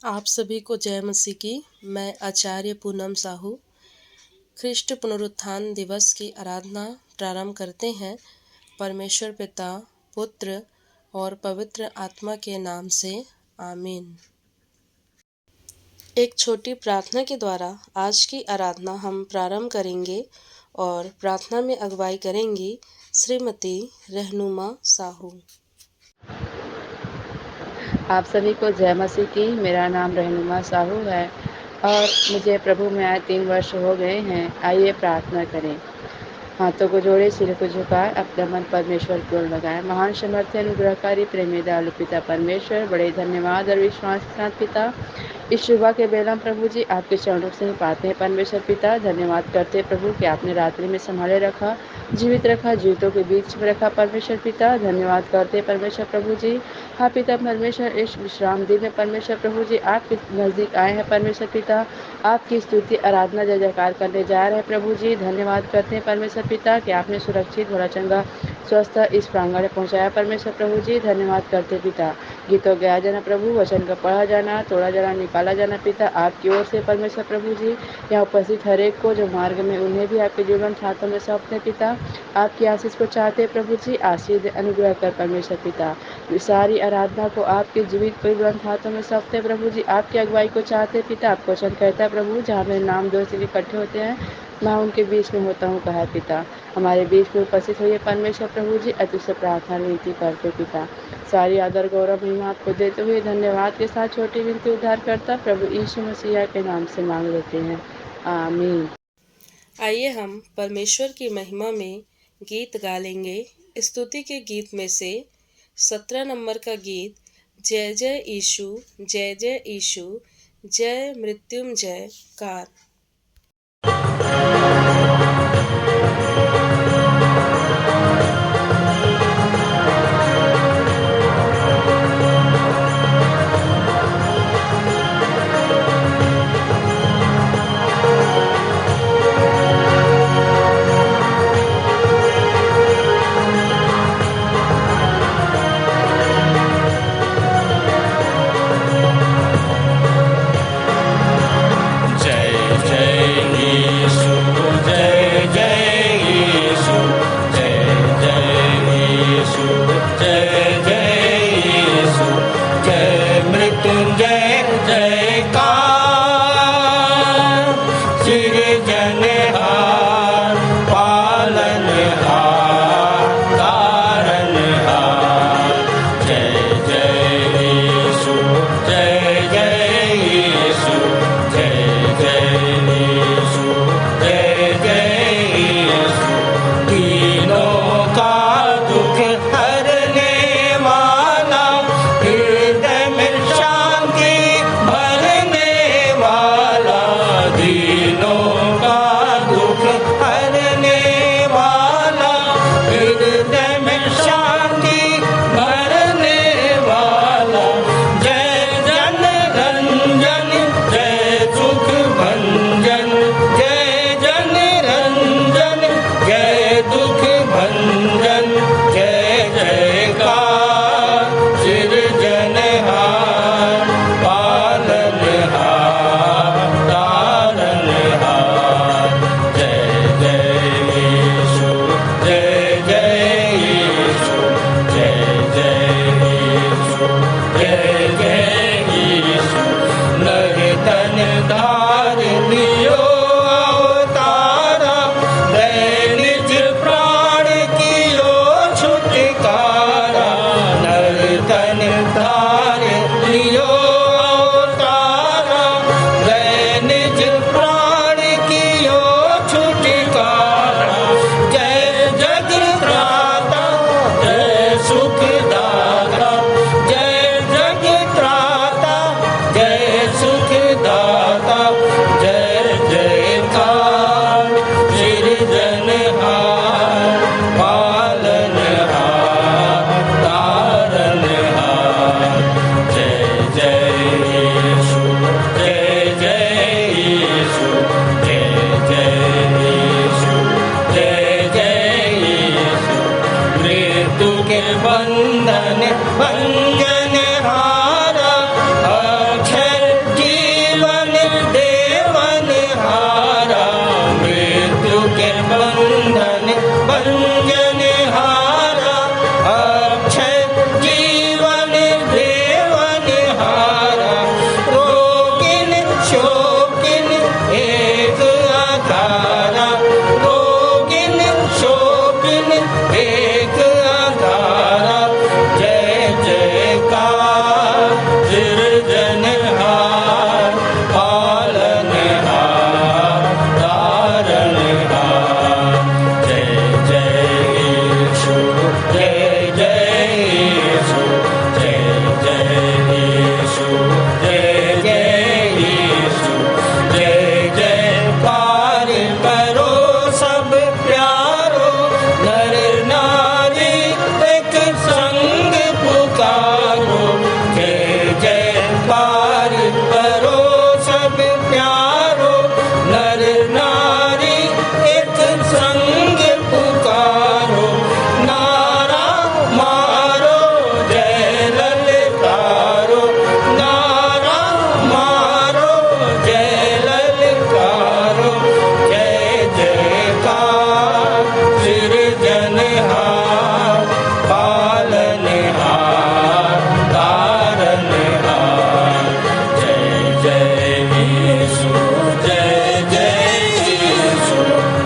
आप सभी को जय मसीह की। मैं आचार्य पूनम साहू ख्रिस्ट पुनरुत्थान दिवस की आराधना प्रारंभ करते हैं परमेश्वर पिता, पुत्र और पवित्र आत्मा के नाम से, आमीन। एक छोटी प्रार्थना के द्वारा आज की आराधना हम प्रारंभ करेंगे और प्रार्थना में अगुवाई करेंगी श्रीमती रहनुमा साहू। आप सभी को जय मसीह की। मेरा नाम रहनुमा साहू है और मुझे प्रभु में आए 3 वर्ष हो गए हैं। आइए प्रार्थना करें। हाथों को जोड़े, सिर को झुकाए, अपना मन परमेश्वर की ओर लगाए। महान समर्थन अनुग्रहकारी प्रेमी दयालु पिता परमेश्वर, बड़े धन्यवाद और विश्वास के साथ पिता इस सुबह के बेला प्रभु जी आपके चरणों से पाते हैं। परमेश्वर पिता धन्यवाद करते हैं प्रभु कि आपने रात्रि में संभाले रखा, जीवित रखा, जीवितों के बीच में रखा। परमेश्वर पिता धन्यवाद करते हैं परमेश्वर प्रभु जी। हाँ पिता परमेश्वर, इस विश्राम दिन में परमेश्वर प्रभु जी आपके नज़दीक आए हैं। परमेश्वर पिता आपकी स्तुति आराधना जय जयकार करने जा रहे हैं प्रभु जी। धन्यवाद करते हैं परमेश्वर पिता कि आपने सुरक्षित भला चंगा स्वस्थ इस प्रांगण में पहुंचाया। परमेश्वर प्रभु जी धन्यवाद करते हैं पिता। गीतों गाया जाना प्रभु, वचन का पढ़ा जाना, तोड़ा जाना, निकाला जाना पिता आपकी ओर से। परमेश्वर प्रभु जी यहाँ उपस्थित हर एक को जो मार्ग में, उन्हें भी आपके जीवन हाथों में सौंपते हैं पिता। आपकी आशीष को चाहते हैं प्रभु जी। आशीष अनुग्रह कर परमेश्वर पिता। सारी आराधना को आपके जीवित परिवंत हाथों में सौंपते हैं प्रभु जी। आपकी अगुवाई को चाहते हैं पिता। आपको वचन कहता है प्रभु, जहाँ मेरे नाम 2 से इकट्ठे होते हैं मैं उनके बीच में होता हूँ, कहा पिता। हमारे बीच में उपस्थित हुए परमेश्वर प्रभु जी अति से प्रार्थना विनती करते पिता। सारी आदर गौरव महिमा आपको देते हुए धन्यवाद के साथ छोटी विनती उद्धार करता प्रभु यीशु मसीह के नाम से मांग लेते हैं, आमीन। आइए हम परमेश्वर की महिमा में गीत गा लेंगे। स्तुति के गीत में से 17 नंबर का गीत, जय जय यीशु, जय जय यीशु, जय मृत्युंजय कार। जय जय यीशु सृजनहार पालनहार तारणहार। जय जय यीशु जय जय यीशु जय जय यीशु जय जय यीशु जय जय पार करो सब प्यारो नर नारी एक संग पुकारो। जय जय पार करो सब प्यारो नर नारी एक संग पुकारो। नारा मारो जय ललकारो नारा मारो जय ललकारो। जय जयकार सृजनहार पालनहार तारणहार। जय जय यीशु जय जय यीशु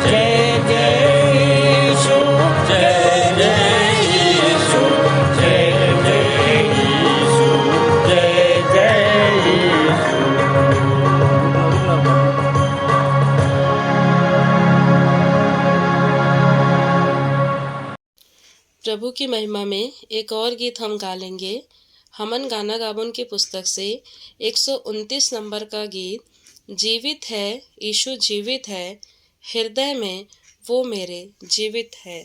जय जय यीशु जय जय यीशु जय जय यीशु जय जय यीशु। प्रभु की महिमा में एक और गीत हम गा लेंगे। हमन गाना गाबन की पुस्तक से 129 नंबर का गीत, जीवित है यीशु जीवित है, हृदय में वो मेरे जीवित है।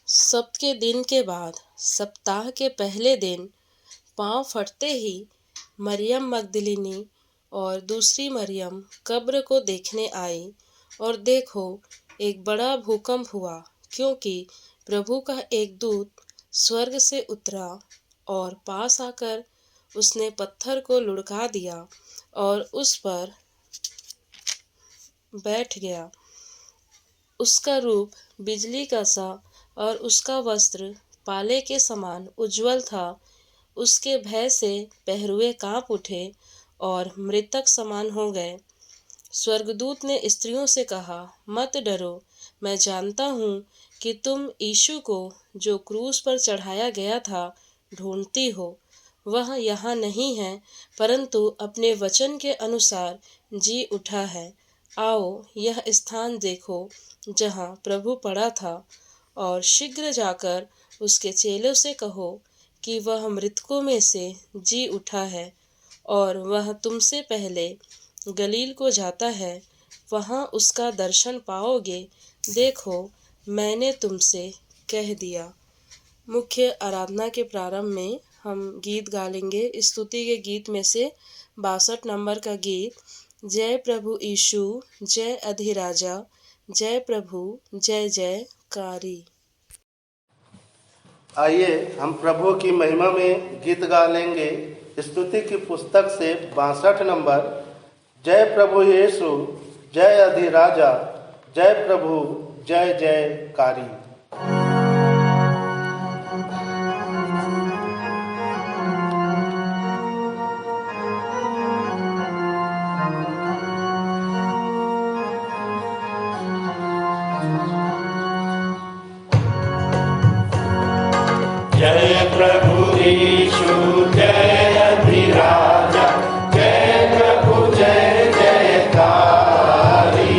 सप्त के दिन के बाद सप्ताह के पहले दिन पाँव फटते ही मरियम मगदलिनी और दूसरी मरियम कब्र को देखने आई, और देखो एक बड़ा भूकंप हुआ, क्योंकि प्रभु का एक दूत स्वर्ग से उतरा और पास आकर उसने पत्थर को लुढ़का दिया और उस पर बैठ गया। उसका रूप बिजली का सा और उसका वस्त्र पाले के समान उज्ज्वल था। उसके भय से पहरुए काँप उठे और मृतक समान हो गए। स्वर्गदूत ने स्त्रियों से कहा, मत डरो, मैं जानता हूँ कि तुम यीशु को जो क्रूस पर चढ़ाया गया था ढूंढती हो। वह यहाँ नहीं है, परंतु अपने वचन के अनुसार जी उठा है। आओ यह स्थान देखो जहाँ प्रभु पड़ा था, और शीघ्र जाकर उसके चेलों से कहो कि वह मृतकों में से जी उठा है, और वह तुमसे पहले गलील को जाता है, वहाँ उसका दर्शन पाओगे देखो मैंने तुमसे कह दिया। मुख्य आराधना के प्रारंभ में हम गीत गा लेंगे। स्तुति के गीत में से 62 नंबर का गीत, जय प्रभु यीशु जय अधिराजा, जय प्रभु जय जयकारी। आइए हम प्रभु की महिमा में गीत गा लेंगे। स्तुति की पुस्तक से 62 नंबर, जय प्रभु यीशु जय अधिराजा, जय प्रभु जय जयकारी। जय प्रभु यीशु जय अधिराजा, जय प्रभु जय जयकारी,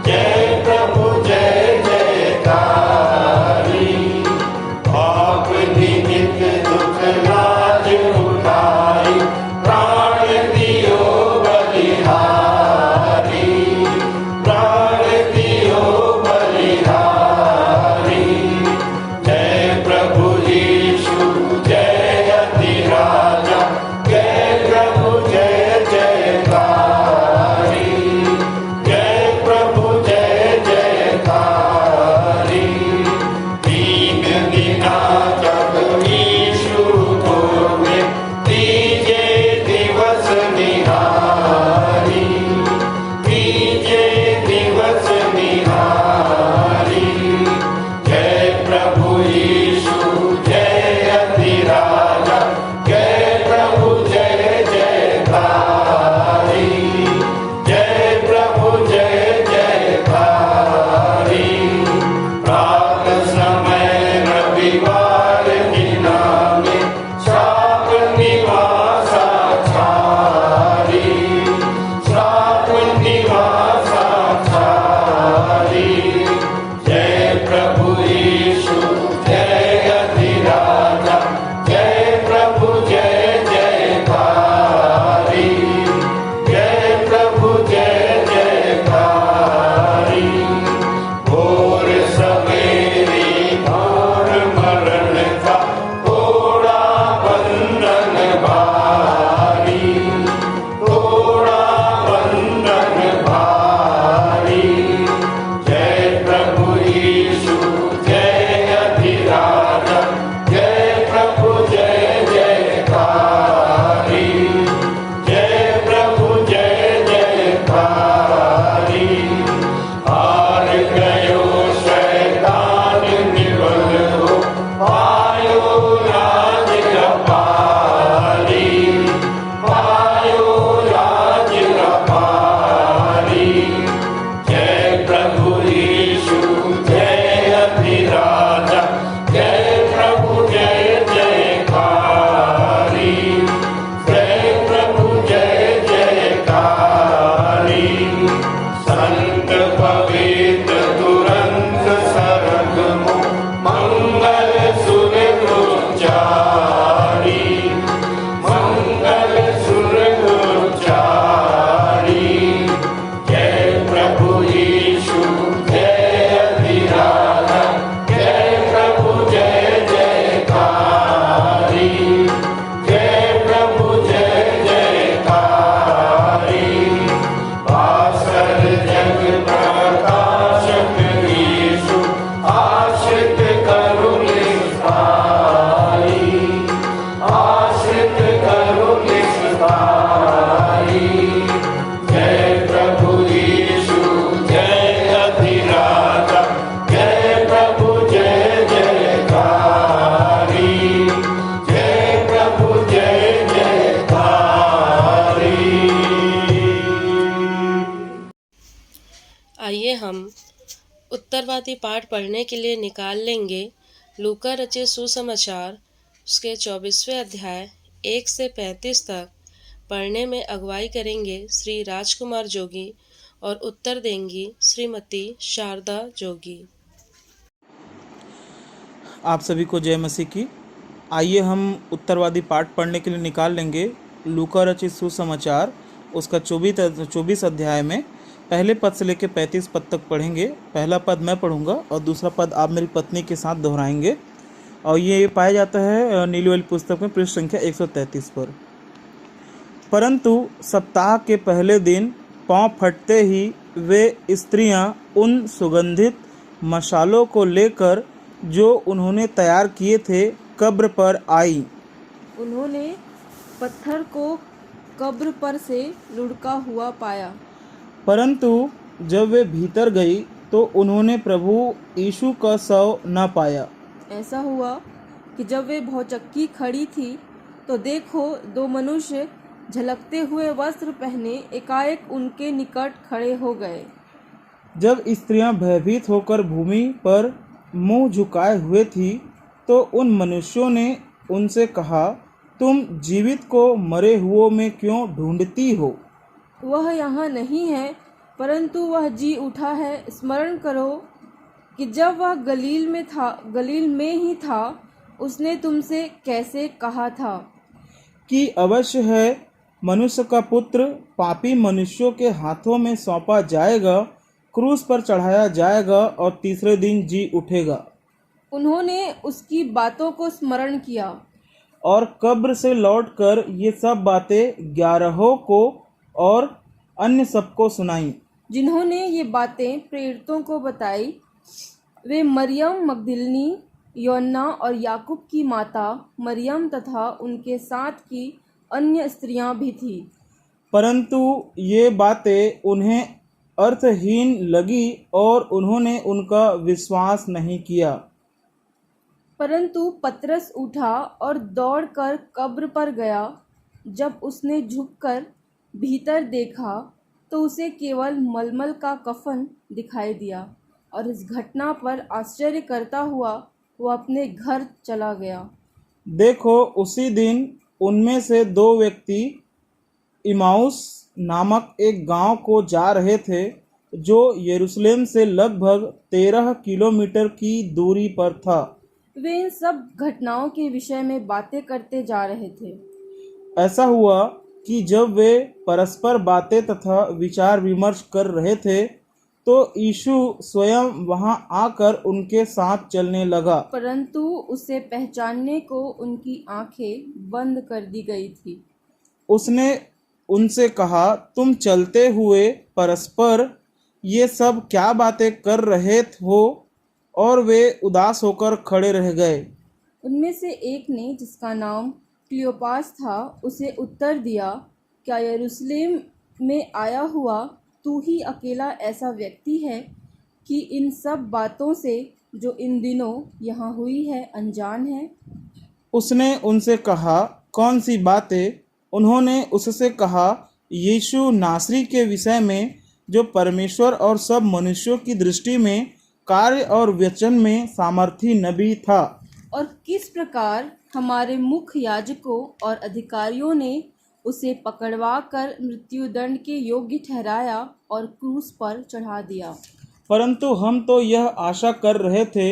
जय प्रभु जय जयकारी। आपनी नित दुख लाज उठाई, प्राण दियो बलिहारी, प्राण दियो बलिहारी। जय प्रभु यीशु जय अधिराजा, जय प्रभु जय जयकारी, जय प्रभु जय जयकारी। तीन दिना जब यीशु होवे, तीजे दिवस निहारी, तीजे दिवस निहारी। जय प्रभु यीशु जय अधिराजा, जय प्रभु जय जयकारी, जय प्रभु जय जयकारी। प्रात समय रविवार दिना में, श्राप निवासा छारी, श्राप निवासा छारी। जय प्रभु यीशु जय अधिराजा, जय प्रभु जय जयकारी, जय प्रभु जय जयकारी। भोर सवेरे घोर मरण का थोड़ा बंधन भारी, थोड़ा बंधन भारी। जय प्रभु यीशु जय अधिराजा, जय प्रभु जय जयकारी, जय प्रभु जय जयकारी। हार गयो शैतान निवल हो, पायो राज अपारी, पायो राज अपारी। जय प्रभु यीशु जय अधिराजा, जय प्रभु जय जयकारी, जय प्रभु जय जयकारी। संत पवित्र तुरंत सरग मो, मंगल सुर उच्चारी, मंगल सुर उच्चारी। जय प्रभु यीशु जय अधिराजा, जय प्रभु जय जयकारी, जय प्रभु जय जयकारी। वासर जग प्रकाशक यीशु, आश्रित करुण स्थाई, आश्रित करुण स्थाई। जय प्रभु यीशु जय अधिराजा, जय प्रभु जय जयकारी, जय प्रभु जय जयकारी। आइए हम उत्तरवादी पाठ पढ़ने के लिए निकाल लेंगे। लूका रचित सुसमाचार उसके 24वें अध्याय 1 से 35 तक पढ़ने में अगुवाई करेंगे श्री राजकुमार जोगी और उत्तर देंगी श्रीमती शारदा जोगी। आप सभी को जय मसीह की। आइए हम उत्तरवादी पाठ पढ़ने के लिए निकाल लेंगे लूका रचित सुसमाचार उसका 24 अध्याय में पहले पद से लेकर 35 पद तक पढ़ेंगे। पहला पद मैं पढ़ूंगा और दूसरा पद आप मेरी पत्नी के साथ दोहराएंगे। और ये पाया जाता है नीली वाली पुस्तक में पृष्ठ संख्या 133 पर। परंतु सप्ताह के पहले दिन पाँव फटते ही वे स्त्रियां उन सुगंधित मशालों को लेकर जो उन्होंने तैयार किए थे कब्र पर आई। उन्होंने पत्थर को कब्र पर से लुढ़का हुआ पाया, परंतु जब वे भीतर गई तो उन्होंने प्रभु यीशु का शव न पाया। ऐसा हुआ कि जब वे भौचक्की खड़ी थी तो देखो, दो मनुष्य झलकते हुए वस्त्र पहने एकाएक उनके निकट खड़े हो गए। जब स्त्रियां भयभीत होकर भूमि पर मुंह झुकाए हुए थी तो उन मनुष्यों ने उनसे कहा, तुम जीवित को मरे हुओं में क्यों ढूंढती हो? वह यहाँ नहीं है, परंतु वह जी उठा है। स्मरण करो कि जब वह गलील में ही था, उसने तुमसे कैसे कहा था कि अवश्य है मनुष्य का पुत्र पापी मनुष्यों के हाथों में सौंपा जाएगा, क्रूस पर चढ़ाया जाएगा और तीसरे दिन जी उठेगा। उन्होंने उसकी बातों को स्मरण किया और कब्र से लौटकर ये सब बातें 11 को और अन्य सबको सुनाई। जिन्होंने ये बातें प्रेरितों को बताई वे मरियम मगदलिनी, योन्ना और याकूब की माता मरियम तथा उनके साथ की अन्य स्त्रियां भी थीं। परंतु ये बातें उन्हें अर्थहीन लगी और उन्होंने उनका विश्वास नहीं किया। परंतु पतरस उठा और दौड़कर कब्र पर गया। जब उसने झुककर भीतर देखा तो उसे केवल मलमल का कफन दिखाई दिया, और इस घटना पर आश्चर्य करता हुआ वो अपने घर चला गया। देखो, उसी दिन उनमें से 2 व्यक्ति इमाउस नामक एक गांव को जा रहे थे, जो यरूशलेम से लगभग 13 किलोमीटर की दूरी पर था। वे इन सब घटनाओं के विषय में बातें करते जा रहे थे। ऐसा हुआ कि जब वे परस्पर बातें तथा विचार विमर्श कर रहे थे तो यीशु स्वयं वहां आकर उनके साथ चलने लगा, परंतु उसे पहचानने को उनकी आंखें बंद कर दी गई थी। उसने उनसे कहा, तुम चलते हुए परस्पर ये सब क्या बातें कर रहे हो? और वे उदास होकर खड़े रह गए। उनमें से एक ने, जिसका नाम क्लियोपास था, उसे उत्तर दिया, क्या यरूशलेम में आया हुआ तू ही अकेला ऐसा व्यक्ति है कि इन सब बातों से जो इन दिनों यहाँ हुई है अनजान है? उसने उनसे कहा, कौन सी बातें? उन्होंने उससे कहा, यीशु नासरी के विषय में, जो परमेश्वर और सब मनुष्यों की दृष्टि में कार्य और वचन में सामर्थी नबी था, और किस प्रकार हमारे मुख्य याजकों और अधिकारियों ने उसे पकड़वा कर मृत्युदंड के योग्य ठहराया और क्रूस पर चढ़ा दिया। परंतु हम तो यह आशा कर रहे थे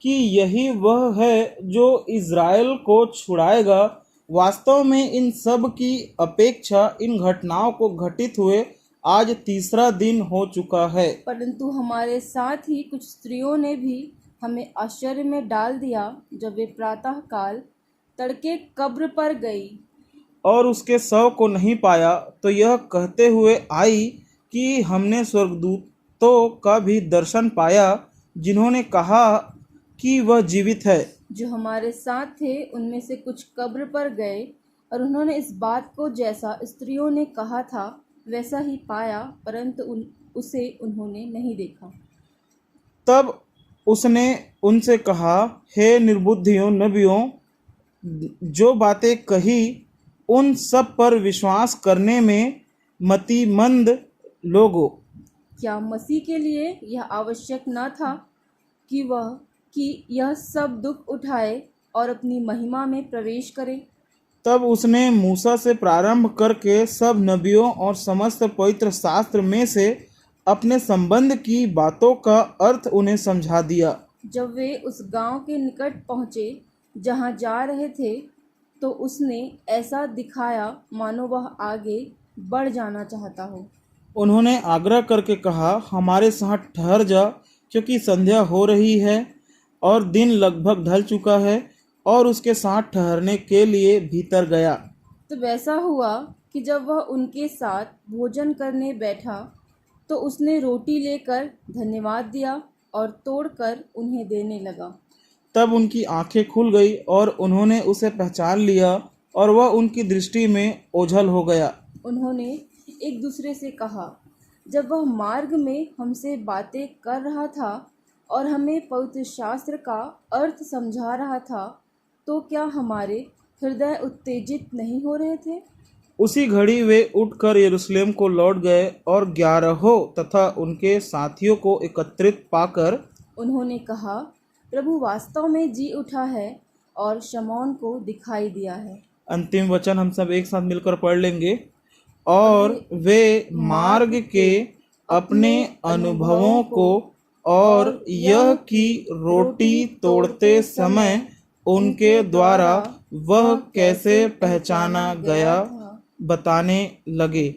कि यही वह है जो इज़राइल को छुड़ाएगा। वास्तव में इन सब की अपेक्षा इन घटनाओं को घटित हुए आज तीसरा दिन हो चुका है। परंतु हमारे साथ ही कुछ स्त्रियों ने भी हमें आश्चर्य में डाल दिया, जब वे प्रातः काल तड़के कब्र पर गई और उसके शव को नहीं पाया, तो यह कहते हुए आई कि हमने स्वर्गदूतों का भी दर्शन पाया, जिन्होंने कहा कि वह जीवित है। जो हमारे साथ थे उनमें से कुछ कब्र पर गए, और उन्होंने इस बात को जैसा स्त्रियों ने कहा था वैसा ही पाया, परंतु उसे उन्होंने नहीं देखा। तब उसने उनसे कहा, हे निर्बुद्धियों नबियों, जो बातें कही उन सब पर विश्वास करने में मतिमंद लोगों, क्या मसीह के लिए यह आवश्यक न था कि यह सब दुख उठाए और अपनी महिमा में प्रवेश करे? तब उसने मूसा से प्रारंभ करके सब नबियों और समस्त पवित्र शास्त्र में से अपने संबंध की बातों का अर्थ उन्हें समझा दिया। जब वे उस गांव के निकट पहुँचे जहाँ जा रहे थे, तो उसने ऐसा दिखाया मानो वह आगे बढ़ जाना चाहता हो। उन्होंने आग्रह करके कहा, हमारे साथ ठहर जा, क्योंकि संध्या हो रही है और दिन लगभग ढल चुका है। और उसके साथ ठहरने के लिए भीतर गया। तो वैसा हुआ कि जब वह उनके साथ भोजन करने बैठा तो उसने रोटी लेकर धन्यवाद दिया और तोड़कर उन्हें देने लगा। तब उनकी आंखें खुल गई और उन्होंने उसे पहचान लिया और वह उनकी दृष्टि में ओझल हो गया। उन्होंने एक दूसरे से कहा, जब वह मार्ग में हमसे बातें कर रहा था और हमें पवित्र शास्त्र का अर्थ समझा रहा था, तो क्या हमारे हृदय उत्तेजित नहीं हो रहे थे? उसी घड़ी वे उठकर यरूशलेम को लौट गए और 11 तथा उनके साथियों को एकत्रित पाकर उन्होंने कहा, प्रभु वास्तव में जी उठा है और शमौन को दिखाई दिया है। अंतिम वचन हम सब एक साथ मिलकर पढ़ लेंगे। और वे मार्ग के अपने अनुभवों को और यह कि रोटी तोड़ते समय उनके द्वारा वह कैसे पहचाना गया बताने लगे।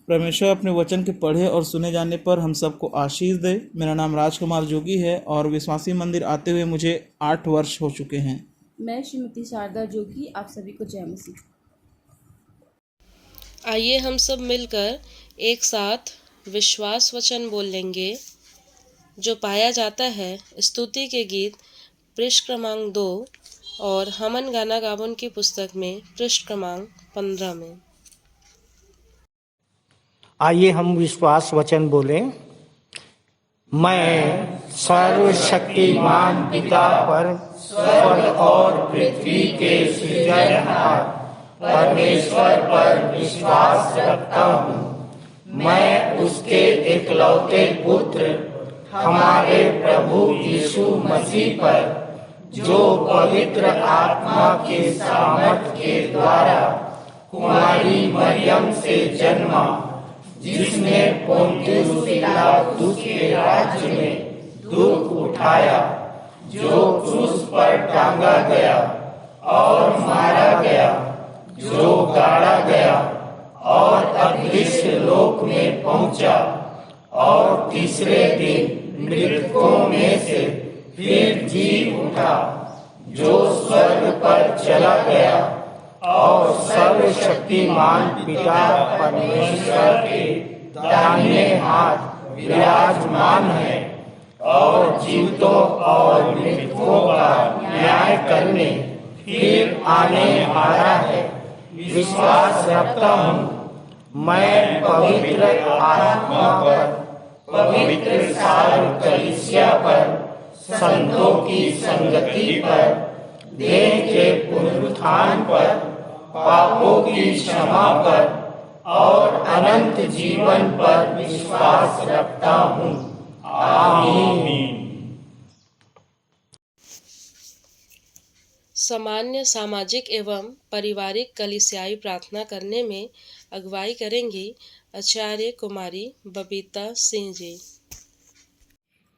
परमेश्वर अपने वचन के पढ़े और सुने जाने पर हम सबको आशीष दे। मेरा नाम राजकुमार जोगी है और विश्वासी मंदिर आते हुए मुझे 8 वर्ष हो चुके हैं। मैं श्रीमती शारदा जोगी, आप सभी को जय मसीह। आइए हम सब मिलकर एक साथ विश्वास वचन बोल लेंगे, जो पाया जाता है स्तुति के गीत पृष्ठ क्रमांक 2 और हमन गाना गावन की पुस्तक में पृष्ठ क्रमांक 15 में। आइए हम विश्वास वचन बोलें। मैं सर्वशक्तिमान पिता पर स्वर्ग और पृथ्वी के सृजनहार परमेश्वर पर विश्वास रखता हूँ। मैं उसके एकलौते पुत्र हमारे प्रभु यीशु मसीह पर, जो पवित्र आत्मा के सामर्थ के द्वारा कुमारी मरियम से जन्मा, जिसने पोंतियुस पिलातुस के राज्य में दुख उठाया, जो क्रूस पर टांगा गया और मारा गया, जो गाड़ा गया और अदृश्य लोक में पहुंचा और तीसरे दिन मृतकों में से फिर जी उठा, जो स्वर्ग पर चला गया और सर्वशक्तिमान पिता परमेश्वर के दाहिने हाथ विराजमान है और जीवितों और मृतकों का न्याय करने फिर आने वाला है। विश्वास रखता हूँ मैं पवित्र आत्मा पर, पवित्र सारी कलीसिया पर, संतों की संगति पर, देह के पुनरुत्थान पर, पापों की क्षमा पर और अनंत जीवन पर विश्वास रखता हूँ। आमीन। सामान्य सामाजिक एवं पारिवारिक कलीसियाई प्रार्थना करने में अगुवाई करेंगी आचार्य कुमारी बबीता सिंह जी।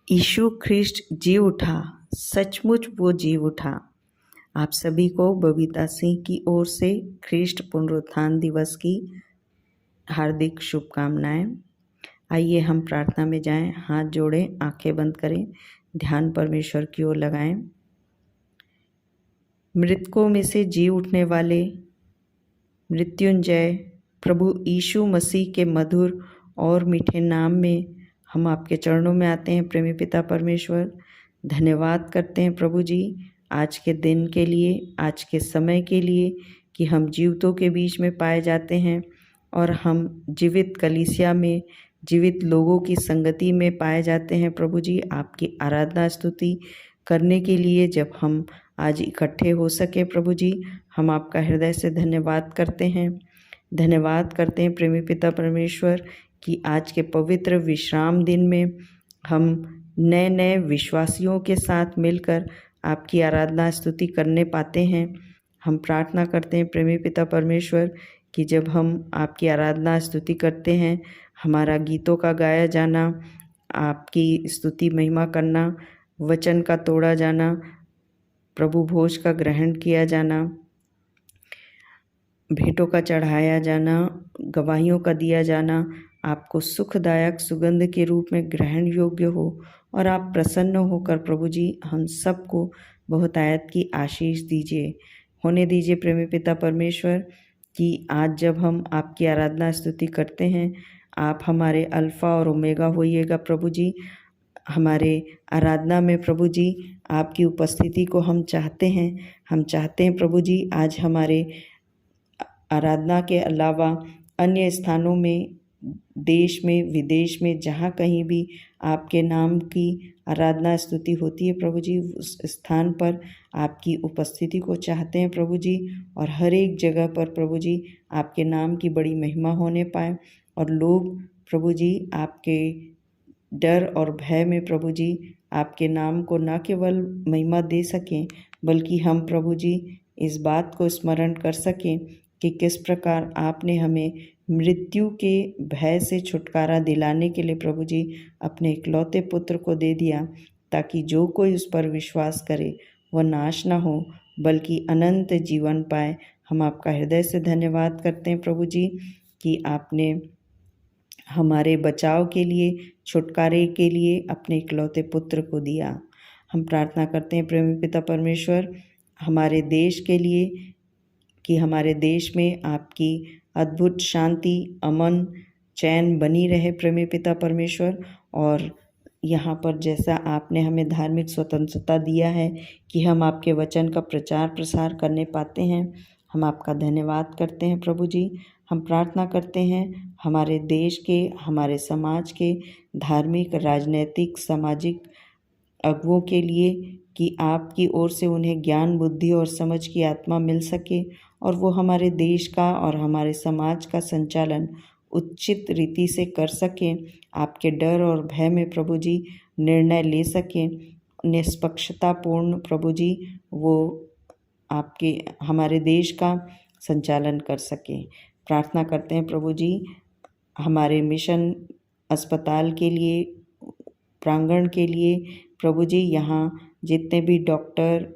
यीशु ख्रिस्ट जी उठा, सचमुच वो जी उठा। आप सभी को बबीता सिंह की ओर से ख्रिस्ट पुनरुत्थान दिवस की हार्दिक शुभकामनाएं। आइए हम प्रार्थना में जाएं, हाथ जोड़ें, आंखें बंद करें, ध्यान परमेश्वर की ओर लगाएं। मृतकों में से जी उठने वाले मृत्युंजय प्रभु यीशु मसीह के मधुर और मीठे नाम में हम आपके चरणों में आते हैं। प्रेमी पिता परमेश्वर, धन्यवाद करते हैं प्रभु जी आज के दिन के लिए, आज के समय के लिए कि हम जीवितों के बीच में पाए जाते हैं और हम जीवित कलीसिया में, जीवित लोगों की संगति में पाए जाते हैं। प्रभु जी, आपकी आराधना स्तुति करने के लिए जब हम आज इकट्ठे हो सके, प्रभु जी हम आपका हृदय से धन्यवाद करते हैं। धन्यवाद करते हैं प्रेमी पिता परमेश्वर कि आज के पवित्र विश्राम दिन में हम नए नए विश्वासियों के साथ मिलकर आपकी आराधना स्तुति करने पाते हैं। हम प्रार्थना करते हैं प्रेमी पिता परमेश्वर कि जब हम आपकी आराधना स्तुति करते हैं, हमारा गीतों का गाया जाना, आपकी स्तुति महिमा करना, वचन का तोड़ा जाना, प्रभु भोज का ग्रहण किया जाना, भेंटों का चढ़ाया जाना, गवाहियों का दिया जाना, आपको सुखदायक सुगंध के रूप में ग्रहण योग्य हो और आप प्रसन्न होकर प्रभु जी हम सबको बहुतायत की आशीष दीजिए। होने दीजिए प्रेमी पिता परमेश्वर कि आज जब हम आपकी आराधना स्तुति करते हैं, आप हमारे अल्फ़ा और ओमेगा होइएगा प्रभु जी। हमारे आराधना में प्रभु जी आपकी उपस्थिति को हम चाहते हैं। हम चाहते हैं प्रभु जी आज हमारे आराधना के अलावा अन्य स्थानों में, देश में, विदेश में, जहाँ कहीं भी आपके नाम की आराधना स्तुति होती है प्रभु जी, उस स्थान पर आपकी उपस्थिति को चाहते हैं प्रभु जी। और हर एक जगह पर प्रभु जी आपके नाम की बड़ी महिमा होने पाए और लोग प्रभु जी आपके डर और भय में प्रभु जी आपके नाम को न केवल महिमा दे सकें, बल्कि हम प्रभु जी इस बात को स्मरण कर सकें कि किस प्रकार आपने हमें मृत्यु के भय से छुटकारा दिलाने के लिए प्रभु जी अपने इकलौते पुत्र को दे दिया, ताकि जो कोई उस पर विश्वास करे वह नाश ना हो बल्कि अनंत जीवन पाए। हम आपका हृदय से धन्यवाद करते हैं प्रभु जी कि आपने हमारे बचाव के लिए, छुटकारे के लिए अपने इकलौते पुत्र को दिया। हम प्रार्थना करते हैं प्रेमी पिता परमेश्वर हमारे देश के लिए कि हमारे देश में आपकी अद्भुत शांति, अमन, चैन बनी रहे प्रेमी पिता परमेश्वर। और यहाँ पर जैसा आपने हमें धार्मिक स्वतंत्रता दिया है कि हम आपके वचन का प्रचार प्रसार करने पाते हैं, हम आपका धन्यवाद करते हैं प्रभु जी। हम प्रार्थना करते हैं हमारे देश के, हमारे समाज के धार्मिक, राजनैतिक, सामाजिक अगुओं के लिए कि आपकी ओर से उन्हें ज्ञान, बुद्धि और समझ की आत्मा मिल सके और वो हमारे देश का और हमारे समाज का संचालन उचित रीति से कर सकें। आपके डर और भय में प्रभु जी निर्णय ले सकें, निष्पक्षतापूर्ण प्रभु जी वो आपके हमारे देश का संचालन कर सकें। प्रार्थना करते हैं प्रभु जी हमारे मिशन अस्पताल के लिए, प्रांगण के लिए प्रभु जी, यहाँ जितने भी डॉक्टर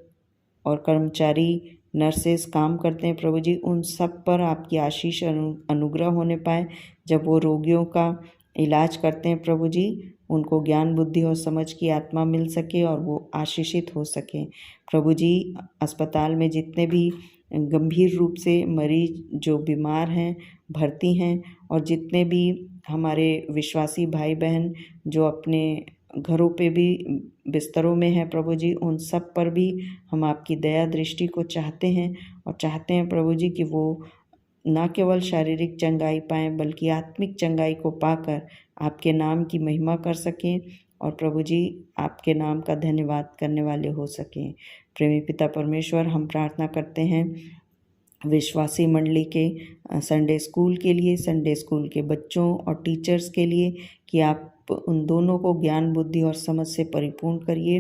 और कर्मचारी, नर्सेस काम करते हैं प्रभु जी, उन सब पर आपकी आशीष अनुग्रह होने पाए। जब वो रोगियों का इलाज करते हैं प्रभु जी, उनको ज्ञान, बुद्धि और समझ की आत्मा मिल सके और वो आशीषित हो सके प्रभु जी। अस्पताल में जितने भी गंभीर रूप से मरीज जो बीमार हैं, भर्ती हैं, और जितने भी हमारे विश्वासी भाई बहन जो अपने घरों पे भी बिस्तरों में हैं प्रभु जी, उन सब पर भी हम आपकी दया दृष्टि को चाहते हैं और चाहते हैं प्रभु जी कि वो न केवल शारीरिक चंगाई पाएँ बल्कि आत्मिक चंगाई को पाकर आपके नाम की महिमा कर सकें और प्रभु जी आपके नाम का धन्यवाद करने वाले हो सकें। प्रेमी पिता परमेश्वर हम प्रार्थना करते हैं विश्वासी मंडली के संडे स्कूल के लिए, संडे स्कूल के बच्चों और टीचर्स के लिए कि आप उन दोनों को ज्ञान, बुद्धि और समझ से परिपूर्ण करिए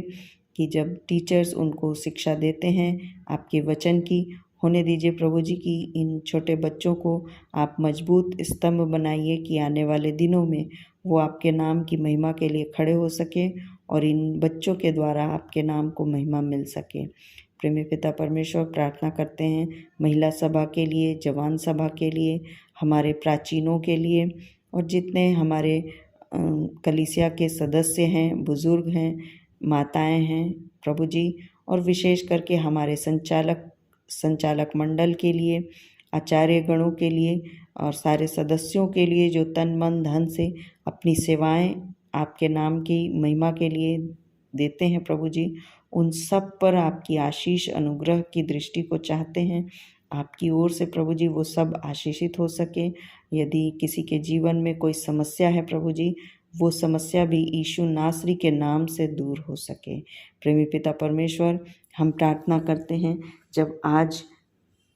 कि जब टीचर्स उनको शिक्षा देते हैं आपके वचन की, होने दीजिए प्रभु जी कि इन छोटे बच्चों को आप मजबूत स्तंभ बनाइए कि आने वाले दिनों में वो आपके नाम की महिमा के लिए खड़े हो सके और इन बच्चों के द्वारा आपके नाम को महिमा मिल सके। प्रेमी पिता परमेश्वर प्रार्थना करते हैं महिला सभा के लिए, जवान सभा के लिए, हमारे प्राचीनों के लिए और जितने हमारे कलीसिया के सदस्य हैं, बुज़ुर्ग हैं, माताएं हैं प्रभु जी, और विशेष करके हमारे संचालक मंडल के लिए, आचार्य गणों के लिए और सारे सदस्यों के लिए जो तन मन धन से अपनी सेवाएं आपके नाम की महिमा के लिए देते हैं प्रभु जी, उन सब पर आपकी आशीष अनुग्रह की दृष्टि को चाहते हैं। आपकी ओर से प्रभु जी वो सब आशीषित हो सके। यदि किसी के जीवन में कोई समस्या है प्रभु जी, वो समस्या भी यीशु नासरी के नाम से दूर हो सके। प्रेमी पिता परमेश्वर हम प्रार्थना करते हैं जब आज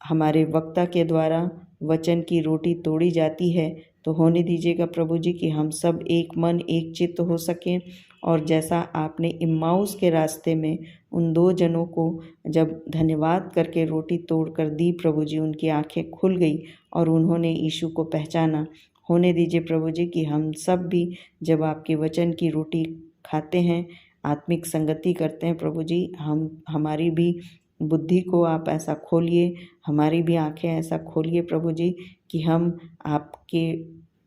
हमारे वक्ता के द्वारा वचन की रोटी तोड़ी जाती है तो होने दीजिएगा प्रभु जी कि हम सब एक मन एक चित्त हो सकें और जैसा आपने इम्माउस के रास्ते में उन दो जनों को जब धन्यवाद करके रोटी तोड़कर दी प्रभु जी, उनकी आंखें खुल गई और उन्होंने यीशु को पहचाना। होने दीजिए प्रभु जी कि हम सब भी जब आपके वचन की रोटी खाते हैं, आत्मिक संगति करते हैं प्रभु जी, हमारी भी बुद्धि को आप ऐसा खोलिए, हमारी भी आंखें ऐसा खोलिए प्रभु जी कि हम आपके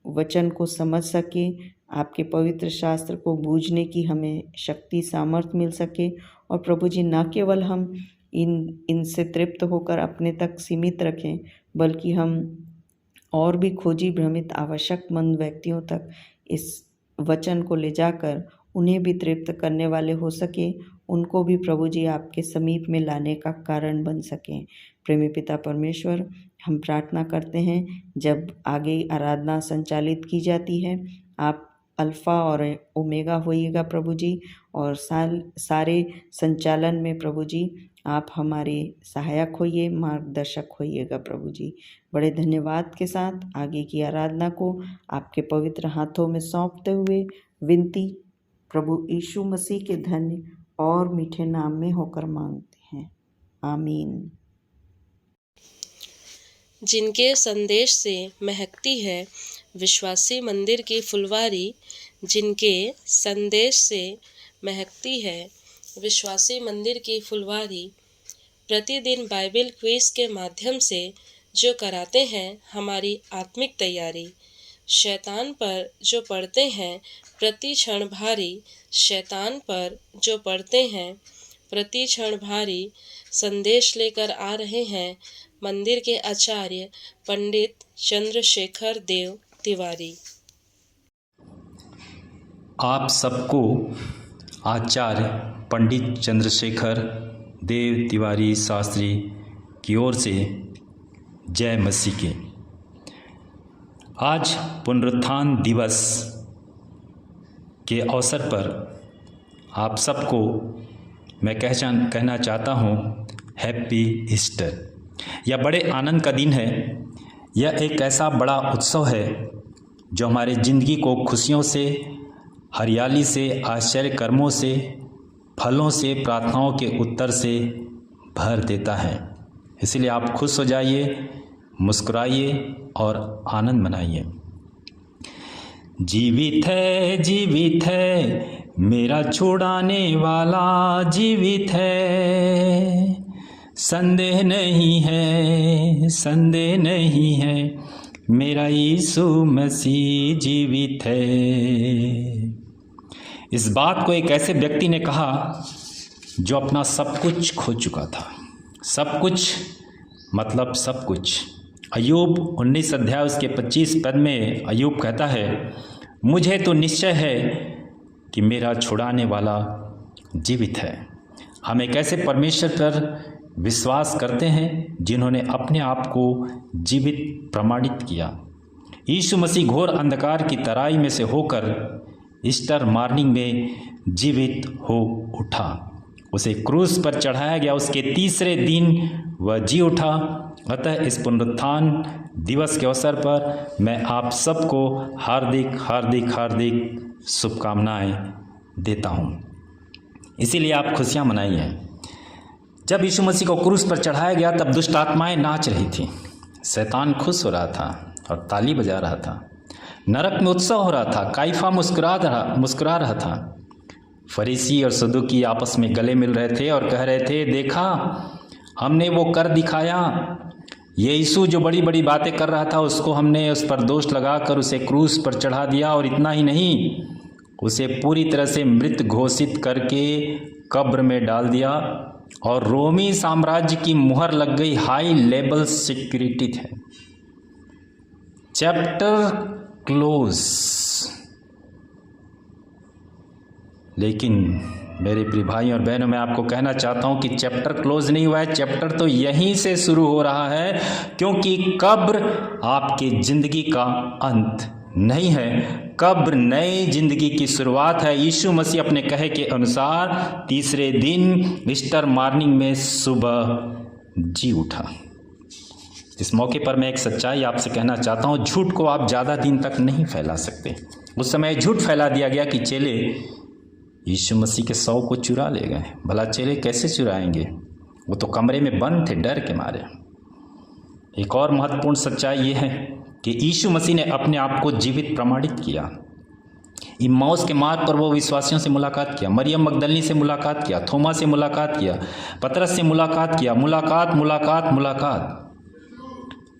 वचन को समझ सके, आपके पवित्र शास्त्र को बूझने की हमें शक्ति सामर्थ्य मिल सके। और प्रभु जी, न केवल हम इनसे तृप्त होकर अपने तक सीमित रखें, बल्कि हम और भी खोजी भ्रमित आवश्यकमंद व्यक्तियों तक इस वचन को ले जाकर उन्हें भी तृप्त करने वाले हो सके, उनको भी प्रभु जी आपके समीप में लाने का कारण बन सकें। प्रेमी पिता परमेश्वर, हम प्रार्थना करते हैं जब आगे आराधना संचालित की जाती है, आप अल्फ़ा और ओमेगा होइएगा प्रभु जी, और सारे संचालन में प्रभु जी आप हमारे सहायक होइए, मार्गदर्शक होइएगा प्रभु जी। बड़े धन्यवाद के साथ आगे की आराधना को आपके पवित्र हाथों में सौंपते हुए विनती प्रभु यीशु मसीह के धन्य और मीठे नाम में होकर मांगते हैं, आमीन। जिनके संदेश से महकती है विश्वासी मंदिर की फुलवारी, जिनके संदेश से महकती है विश्वासी मंदिर की फुलवारी, प्रतिदिन बाइबल क्विज के माध्यम से जो कराते हैं हमारी आत्मिक तैयारी, शैतान पर जो पढ़ते हैं प्रति क्षण भारी, शैतान पर जो पढ़ते हैं प्रति क्षण भारी, संदेश लेकर आ रहे हैं मंदिर के आचार्य पंडित चंद्रशेखर देव तिवारी। आप सबको आचार्य पंडित चंद्रशेखर देव तिवारी शास्त्री की ओर से जय मसीह की। आज पुनरुत्थान दिवस के अवसर पर आप सबको मैं कहना चाहता हूँ हैप्पी ईस्टर। यह बड़े आनंद का दिन है। यह एक ऐसा बड़ा उत्सव है जो हमारे ज़िंदगी को खुशियों से, हरियाली से, आश्चर्य कर्मों से, फलों से, प्रार्थनाओं के उत्तर से भर देता है। इसलिए आप खुश हो जाइए, मुस्कुराइए और आनंद मनाइए। जीवित है मेरा छुड़ाने वाला, जीवित है, संदेह नहीं है, मेरा यीशु मसीह जीवित है। इस बात को एक ऐसे व्यक्ति ने कहा जो अपना सब कुछ खो चुका था। सब कुछ मतलब सब कुछ। अय्यूब 19 अध्याय उसके 25 पद में अय्यूब कहता है, मुझे तो निश्चय है कि मेरा छुड़ाने वाला जीवित है। हम एक ऐसे परमेश्वर पर विश्वास करते हैं जिन्होंने अपने आप को जीवित प्रमाणित किया। यीशु मसीह घोर अंधकार की तराई में से होकर ईस्टर मॉर्निंग में जीवित हो उठा। उसे क्रूस पर चढ़ाया गया, उसके तीसरे दिन वह जी उठा। अतः इस पुनरुत्थान दिवस के अवसर पर मैं आप सबको हार्दिक हार्दिक हार्दिक शुभकामनाएं देता हूं। इसीलिए आप खुशियां मनाइए। जब यीशु मसीह को क्रूस पर चढ़ाया गया तब दुष्ट आत्माएं नाच रही थी, शैतान खुश हो रहा था और ताली बजा रहा था, नरक में उत्सव हो रहा था, काइफा मुस्कुरा रहा था। फरीसी और सदूकी आपस में गले मिल रहे थे और कह रहे थे, देखा हमने वो कर दिखाया। ये यीशु जो बड़ी बड़ी बातें कर रहा था उसको हमने उस पर दोष लगाकर उसे क्रूस पर चढ़ा दिया, और इतना ही नहीं, उसे पूरी तरह से मृत घोषित करके कब्र में डाल दिया और रोमी साम्राज्य की मुहर लग गई। हाई लेवल सिक्योरिटी है। Chapter close. लेकिन मेरे प्रिय भाई और बहनों, मैं आपको कहना चाहता हूं कि चैप्टर क्लोज नहीं हुआ है, चैप्टर तो यहीं से शुरू हो रहा है, क्योंकि कब्र आपकी जिंदगी का अंत नहीं है, कब्र नई जिंदगी की शुरुआत है। यीशु मसीह अपने कहे के अनुसार तीसरे दिन ईस्टर मॉर्निंग में सुबह जी उठा। इस मौके पर मैं एक सच्चाई आपसे कहना चाहता हूँ, झूठ को आप ज़्यादा दिन तक नहीं फैला सकते। उस समय झूठ फैला दिया गया कि चेले यीशु मसीह के शव को चुरा ले गए। भला चेले कैसे चुराएंगे, वो तो कमरे में बंद थे डर के मारे। एक और महत्वपूर्ण सच्चाई ये है कि यीशु मसीह ने अपने आप को जीवित प्रमाणित किया। इम्माउस के मार्ग पर वो विश्वासियों से मुलाकात किया, मरियम मगदलिनी से मुलाकात किया, थोमा से मुलाकात किया, पतरस से मुलाकात किया, मुलाकात।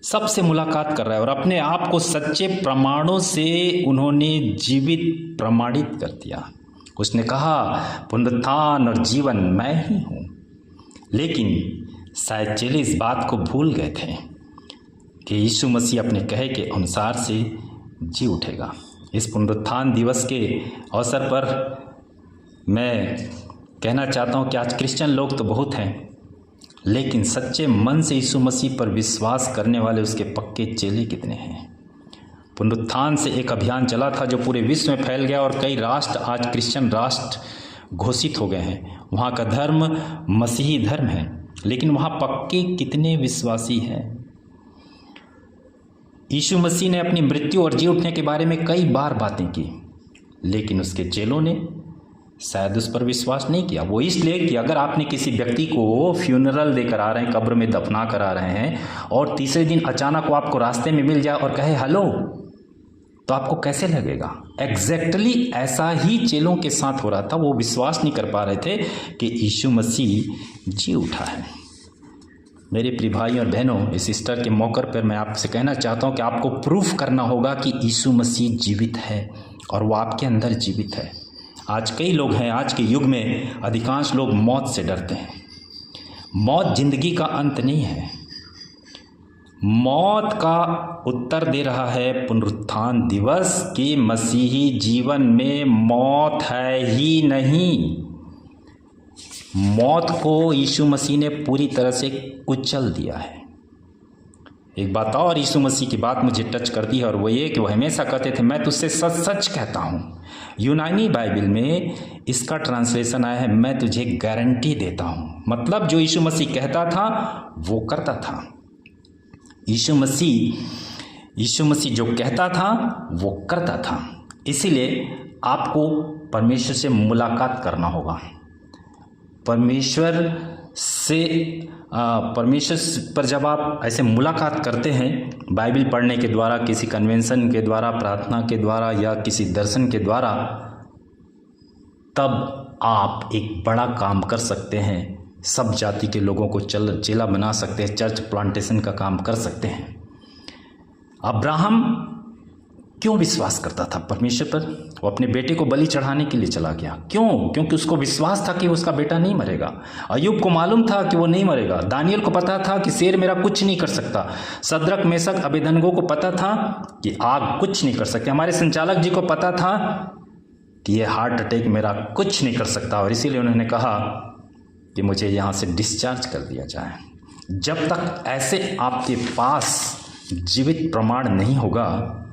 सबसे मुलाकात कर रहा है और अपने आप को सच्चे प्रमाणों से उन्होंने जीवित प्रमाणित कर दिया। उसने कहा पुनरुत्थान और जीवन मैं ही हूँ। लेकिन शायद चेले इस बात को भूल गए थे कि यीशु मसीह अपने कहे के अनुसार से जी उठेगा। इस पुनरुत्थान दिवस के अवसर पर मैं कहना चाहता हूँ कि आज क्रिश्चियन लोग तो बहुत हैं, लेकिन सच्चे मन से यीशु मसीह पर विश्वास करने वाले उसके पक्के चेले कितने हैं। पुनरुत्थान से एक अभियान चला था जो पूरे विश्व में फैल गया और कई राष्ट्र आज क्रिश्चियन राष्ट्र घोषित हो गए हैं। वहाँ का धर्म मसीही धर्म है, लेकिन वहाँ पक्के कितने विश्वासी हैं। यीशु मसीह ने अपनी मृत्यु और जी उठने के बारे में कई बार बातें की, लेकिन उसके चेलों ने शायद उस पर विश्वास नहीं किया। वो इसलिए कि अगर आपने किसी व्यक्ति को फ्यूनरल देकर आ रहे हैं, कब्र में दफना कर आ रहे हैं, और तीसरे दिन अचानक वो आपको रास्ते में मिल जाए और कहे हेलो, तो आपको कैसे लगेगा। एग्जैक्टली ऐसा ही चेलों के साथ हो रहा था। वो विश्वास नहीं कर पा रहे थे कि यीशु मसीह जी उठा है। मेरे प्रिय भाई और बहनों, इस ईस्टर के मौके पर मैं आपसे कहना चाहता हूँ कि आपको प्रूफ करना होगा कि यीशु मसीह जीवित है और वो आपके अंदर जीवित है। आज कई लोग हैं, आज के युग में अधिकांश लोग मौत से डरते हैं। मौत जिंदगी का अंत नहीं है। मौत का उत्तर दे रहा है पुनरुत्थान दिवस कि मसीही जीवन में मौत है ही नहीं। मौत को यीशु मसीह ने पूरी तरह से कुचल दिया है। एक बात और यीशु मसीह की बात मुझे टच करती है, और वो ये कि वो हमेशा कहते थे मैं तुझसे सच सच कहता हूँ। यूनानी बाइबल में इसका ट्रांसलेशन आया है मैं तुझे गारंटी देता हूँ। मतलब जो यीशु मसीह कहता था वो करता था। यीशु मसीह जो कहता था वो करता था। इसीलिए आपको परमेश्वर से मुलाकात करना होगा। परमेश्वर पर जब आप ऐसे मुलाकात करते हैं, बाइबल पढ़ने के द्वारा, किसी कन्वेंशन के द्वारा, प्रार्थना के द्वारा या किसी दर्शन के द्वारा, तब आप एक बड़ा काम कर सकते हैं। सब जाति के लोगों को चेला बना सकते हैं, चर्च प्लांटेशन का काम कर सकते हैं। अब्राहम क्यों विश्वास करता था परमेश्वर पर? वो अपने बेटे को बलि चढ़ाने के लिए चला गया। क्यों? क्योंकि उसको विश्वास था कि उसका बेटा नहीं मरेगा। अय्यूब को मालूम था कि वो नहीं मरेगा। दानियल को पता था कि शेर मेरा कुछ नहीं कर सकता। सद्रक, मेशक, अबेदनगो को पता था कि आग कुछ नहीं कर सकती। हमारे संचालक जी को पता था कि ये हार्ट अटैक मेरा कुछ नहीं कर सकता, और इसीलिए उन्होंने कहा कि मुझे यहाँ से डिस्चार्ज कर दिया जाए। जब तक ऐसे आपके पास जीवित प्रमाण नहीं होगा,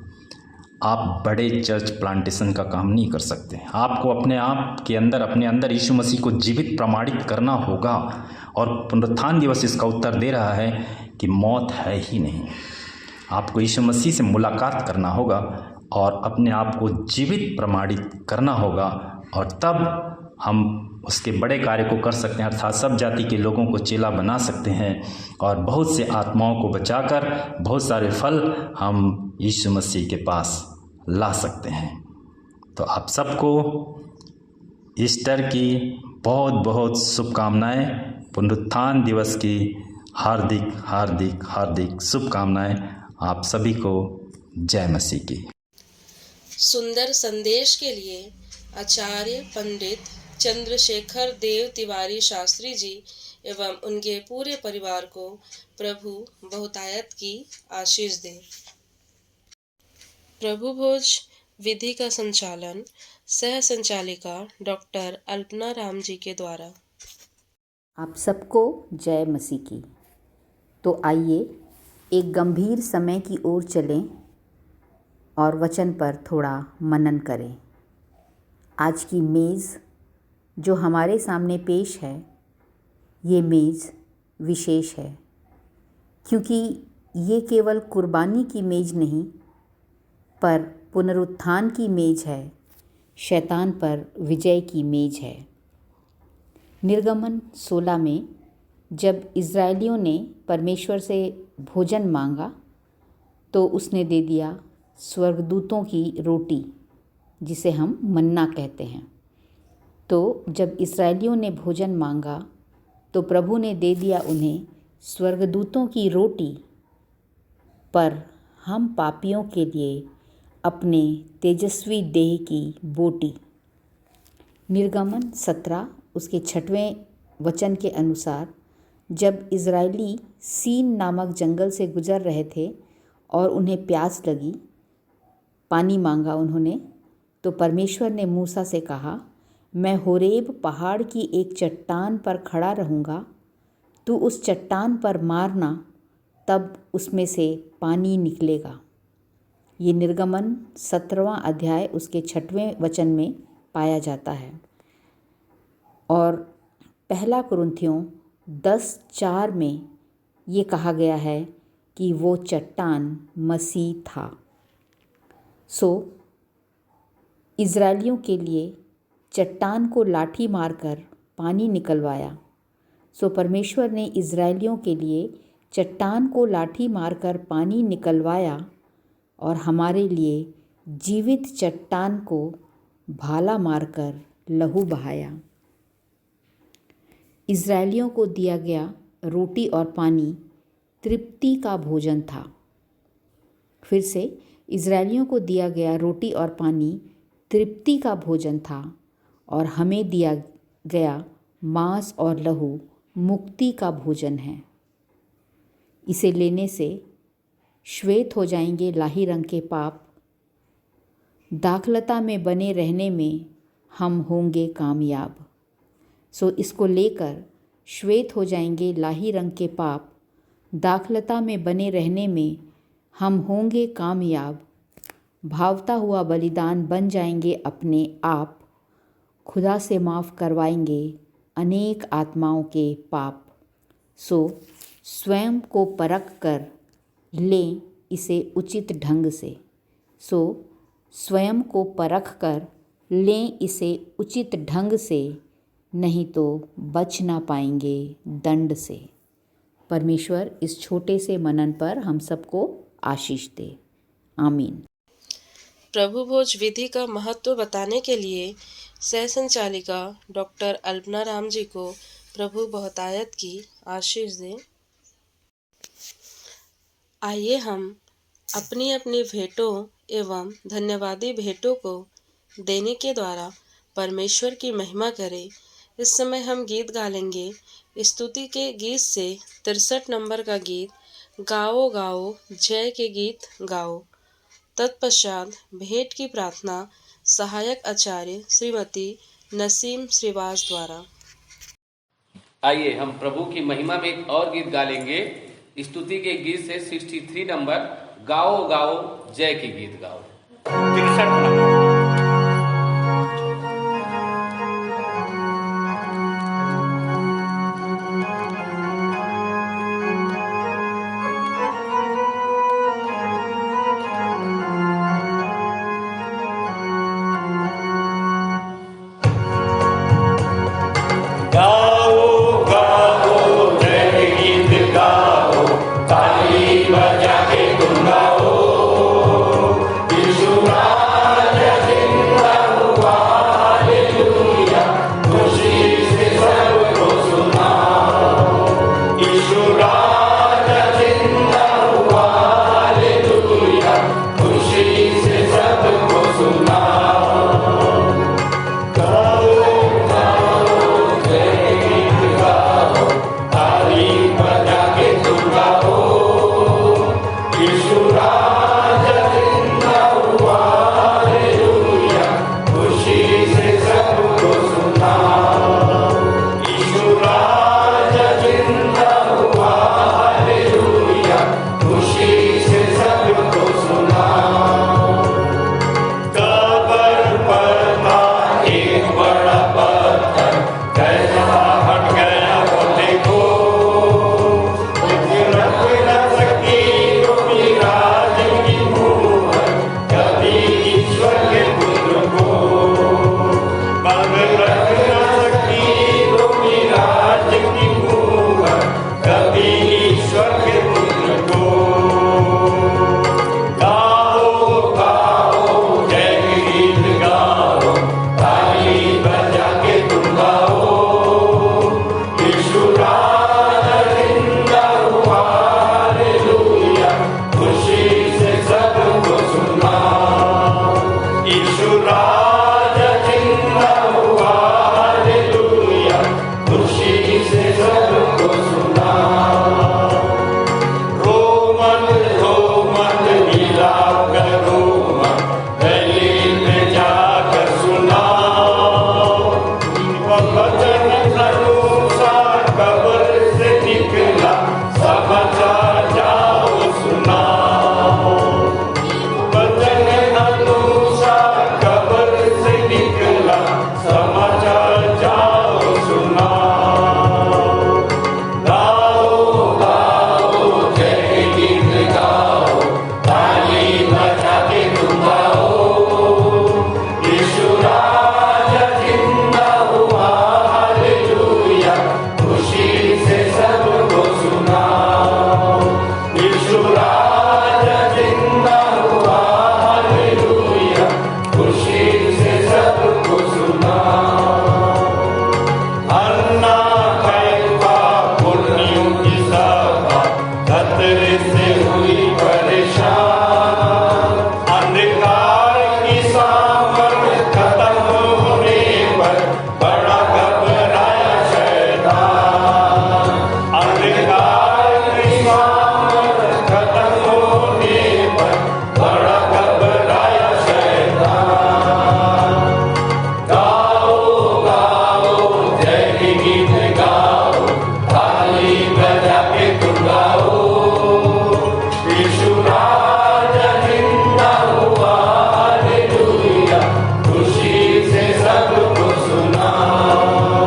आप बड़े चर्च प्लांटेशन का काम नहीं कर सकते। आपको अपने अंदर यीशु मसीह को जीवित प्रमाणित करना होगा, और पुनरुत्थान दिवस इसका उत्तर दे रहा है कि मौत है ही नहीं। आपको यीशु मसीह से मुलाकात करना होगा और अपने आप को जीवित प्रमाणित करना होगा, और तब हम उसके बड़े कार्य को कर सकते हैं। अर्थात सब जाति के लोगों को चेला बना सकते हैं और बहुत से आत्माओं को बचाकर बहुत सारे फल हम यीशु मसीह के पास ला सकते हैं। तो आप सबको ईस्टर की बहुत बहुत शुभकामनाएं। पुनरुत्थान दिवस की हार्दिक हार्दिक हार्दिक शुभकामनाएं आप सभी को। जय मसीह की। सुंदर संदेश के लिए आचार्य पंडित चंद्रशेखर देव तिवारी शास्त्री जी एवं उनके पूरे परिवार को प्रभु बहुतायत की आशीष दे। प्रभु भोज विधि का संचालन सह संचालिका डॉक्टर अल्पना राम जी के द्वारा। आप सबको जय मसीह की। तो आइए एक गंभीर समय की ओर चलें और वचन पर थोड़ा मनन करें। आज की मेज़ जो हमारे सामने पेश है, ये मेज़ विशेष है, क्योंकि ये केवल कुर्बानी की मेज़ नहीं, पर पुनरुत्थान की मेज़ है, शैतान पर विजय की मेज़ है। निर्गमन 16 में जब इज़राइलियों ने परमेश्वर से भोजन मांगा, तो उसने दे दिया स्वर्गदूतों की रोटी, जिसे हम मन्ना कहते हैं। तो जब इस्राएलियों ने भोजन मांगा, तो प्रभु ने दे दिया उन्हें स्वर्गदूतों की रोटी, पर हम पापियों के लिए अपने तेजस्वी देह की बोटी। निर्गमन 17 उसके 6वें वचन के अनुसार जब इज़राइली सीन नामक जंगल से गुजर रहे थे और उन्हें प्यास लगी, पानी मांगा उन्होंने, तो परमेश्वर ने मूसा से कहा, मैं होरेब पहाड़ की एक चट्टान पर खड़ा रहूँगा, तू उस चट्टान पर मारना, तब उसमें से पानी निकलेगा। ये निर्गमन 17वां अध्याय उसके 6वें वचन में पाया जाता है। और पहला कुरिन्थियों 10:4 में ये कहा गया है कि वो चट्टान मसीह था। सो इज़राइलियों के लिए चट्टान को लाठी मारकर पानी निकलवाया। सो परमेश्वर ने इज़राइलियों के लिए चट्टान को लाठी मारकर पानी निकलवाया और हमारे लिए जीवित चट्टान को भाला मारकर लहू बहाया। इज़राइलियों को दिया गया रोटी और पानी तृप्ति का भोजन था। फिर से इज़राइलियों को दिया गया रोटी और पानी तृप्ति का भोजन था और हमें दिया गया मांस और लहू मुक्ति का भोजन है। इसे लेने से श्वेत हो जाएंगे लाही रंग के पाप। दाखलता में बने रहने में हम होंगे कामयाब। सो इसको लेकर श्वेत हो जाएंगे लाही रंग के पाप, दाखलता में बने रहने में हम होंगे कामयाब, भावता हुआ बलिदान बन जाएंगे अपने आप, खुदा से माफ़ करवाएंगे अनेक आत्माओं के पाप। सो स्वयं को परख कर लें इसे उचित ढंग से। सो स्वयं को परख कर लें इसे उचित ढंग से, नहीं तो बच ना पाएंगे दंड से। परमेश्वर इस छोटे से मनन पर हम सबको आशीष दे। आमीन। प्रभु भोज विधि का महत्व बताने के लिए सह संचालिका डॉक्टर अल्पना राम जी को प्रभु बहुतायत की आशीष दे। आइए हम अपनी अपनी भेंटों एवं धन्यवादी भेंटों को देने के द्वारा परमेश्वर की महिमा करें। इस समय हम गीत गा लेंगे। स्तुति के गीत से 63 नंबर का गीत, गाओ गाओ जय के गीत गाओ। तत्पश्चात भेंट की प्रार्थना सहायक आचार्य श्रीमती नसीम श्रीवास द्वारा। आइए हम प्रभु की महिमा में एक और गीत गा लेंगे। स्तुति के गीत से 63 नंबर, गाओ गाओ जय के गीत गाओ। 63 नंबर। ताली बजा के तुम गाओ, यीशु राजा खुशी से सबको सुनाओ। रोमन रोमन मिला करो मन, गली में जाकर सुनाओ। वचन अनुसार कब्र से निकला समाचार जाओ सुनाओ। वचन अनुसार कब्र से निकला समाचार जाओ सुनाओ। गाओ गाओ जय गीत गाओ, ताली बजा के तुम गाओ। यीशु राजा जिंदा हुआ, हालेलुया, खुशी से सबको सुनाओ। यीशु राजा जिंदा हुआ, हालेलुया, खुशी से सबको सुनाओ। अन्ना कैफा पुण्यों की सभा खतरे से हुई परेशान। अंधकार की सामर्थ खत्म होने पर बड़ा घबराया शैतान। अंधकार की सामर्थ खत्म होने पर बड़ा घबराया शैतान। गाओ गाओ जय के गीत गाओ, ताली बजा के तुम गाओ। यीशु राजा जिंदा हुआ, हालेलुया, खुशी से सबको सुनाओ।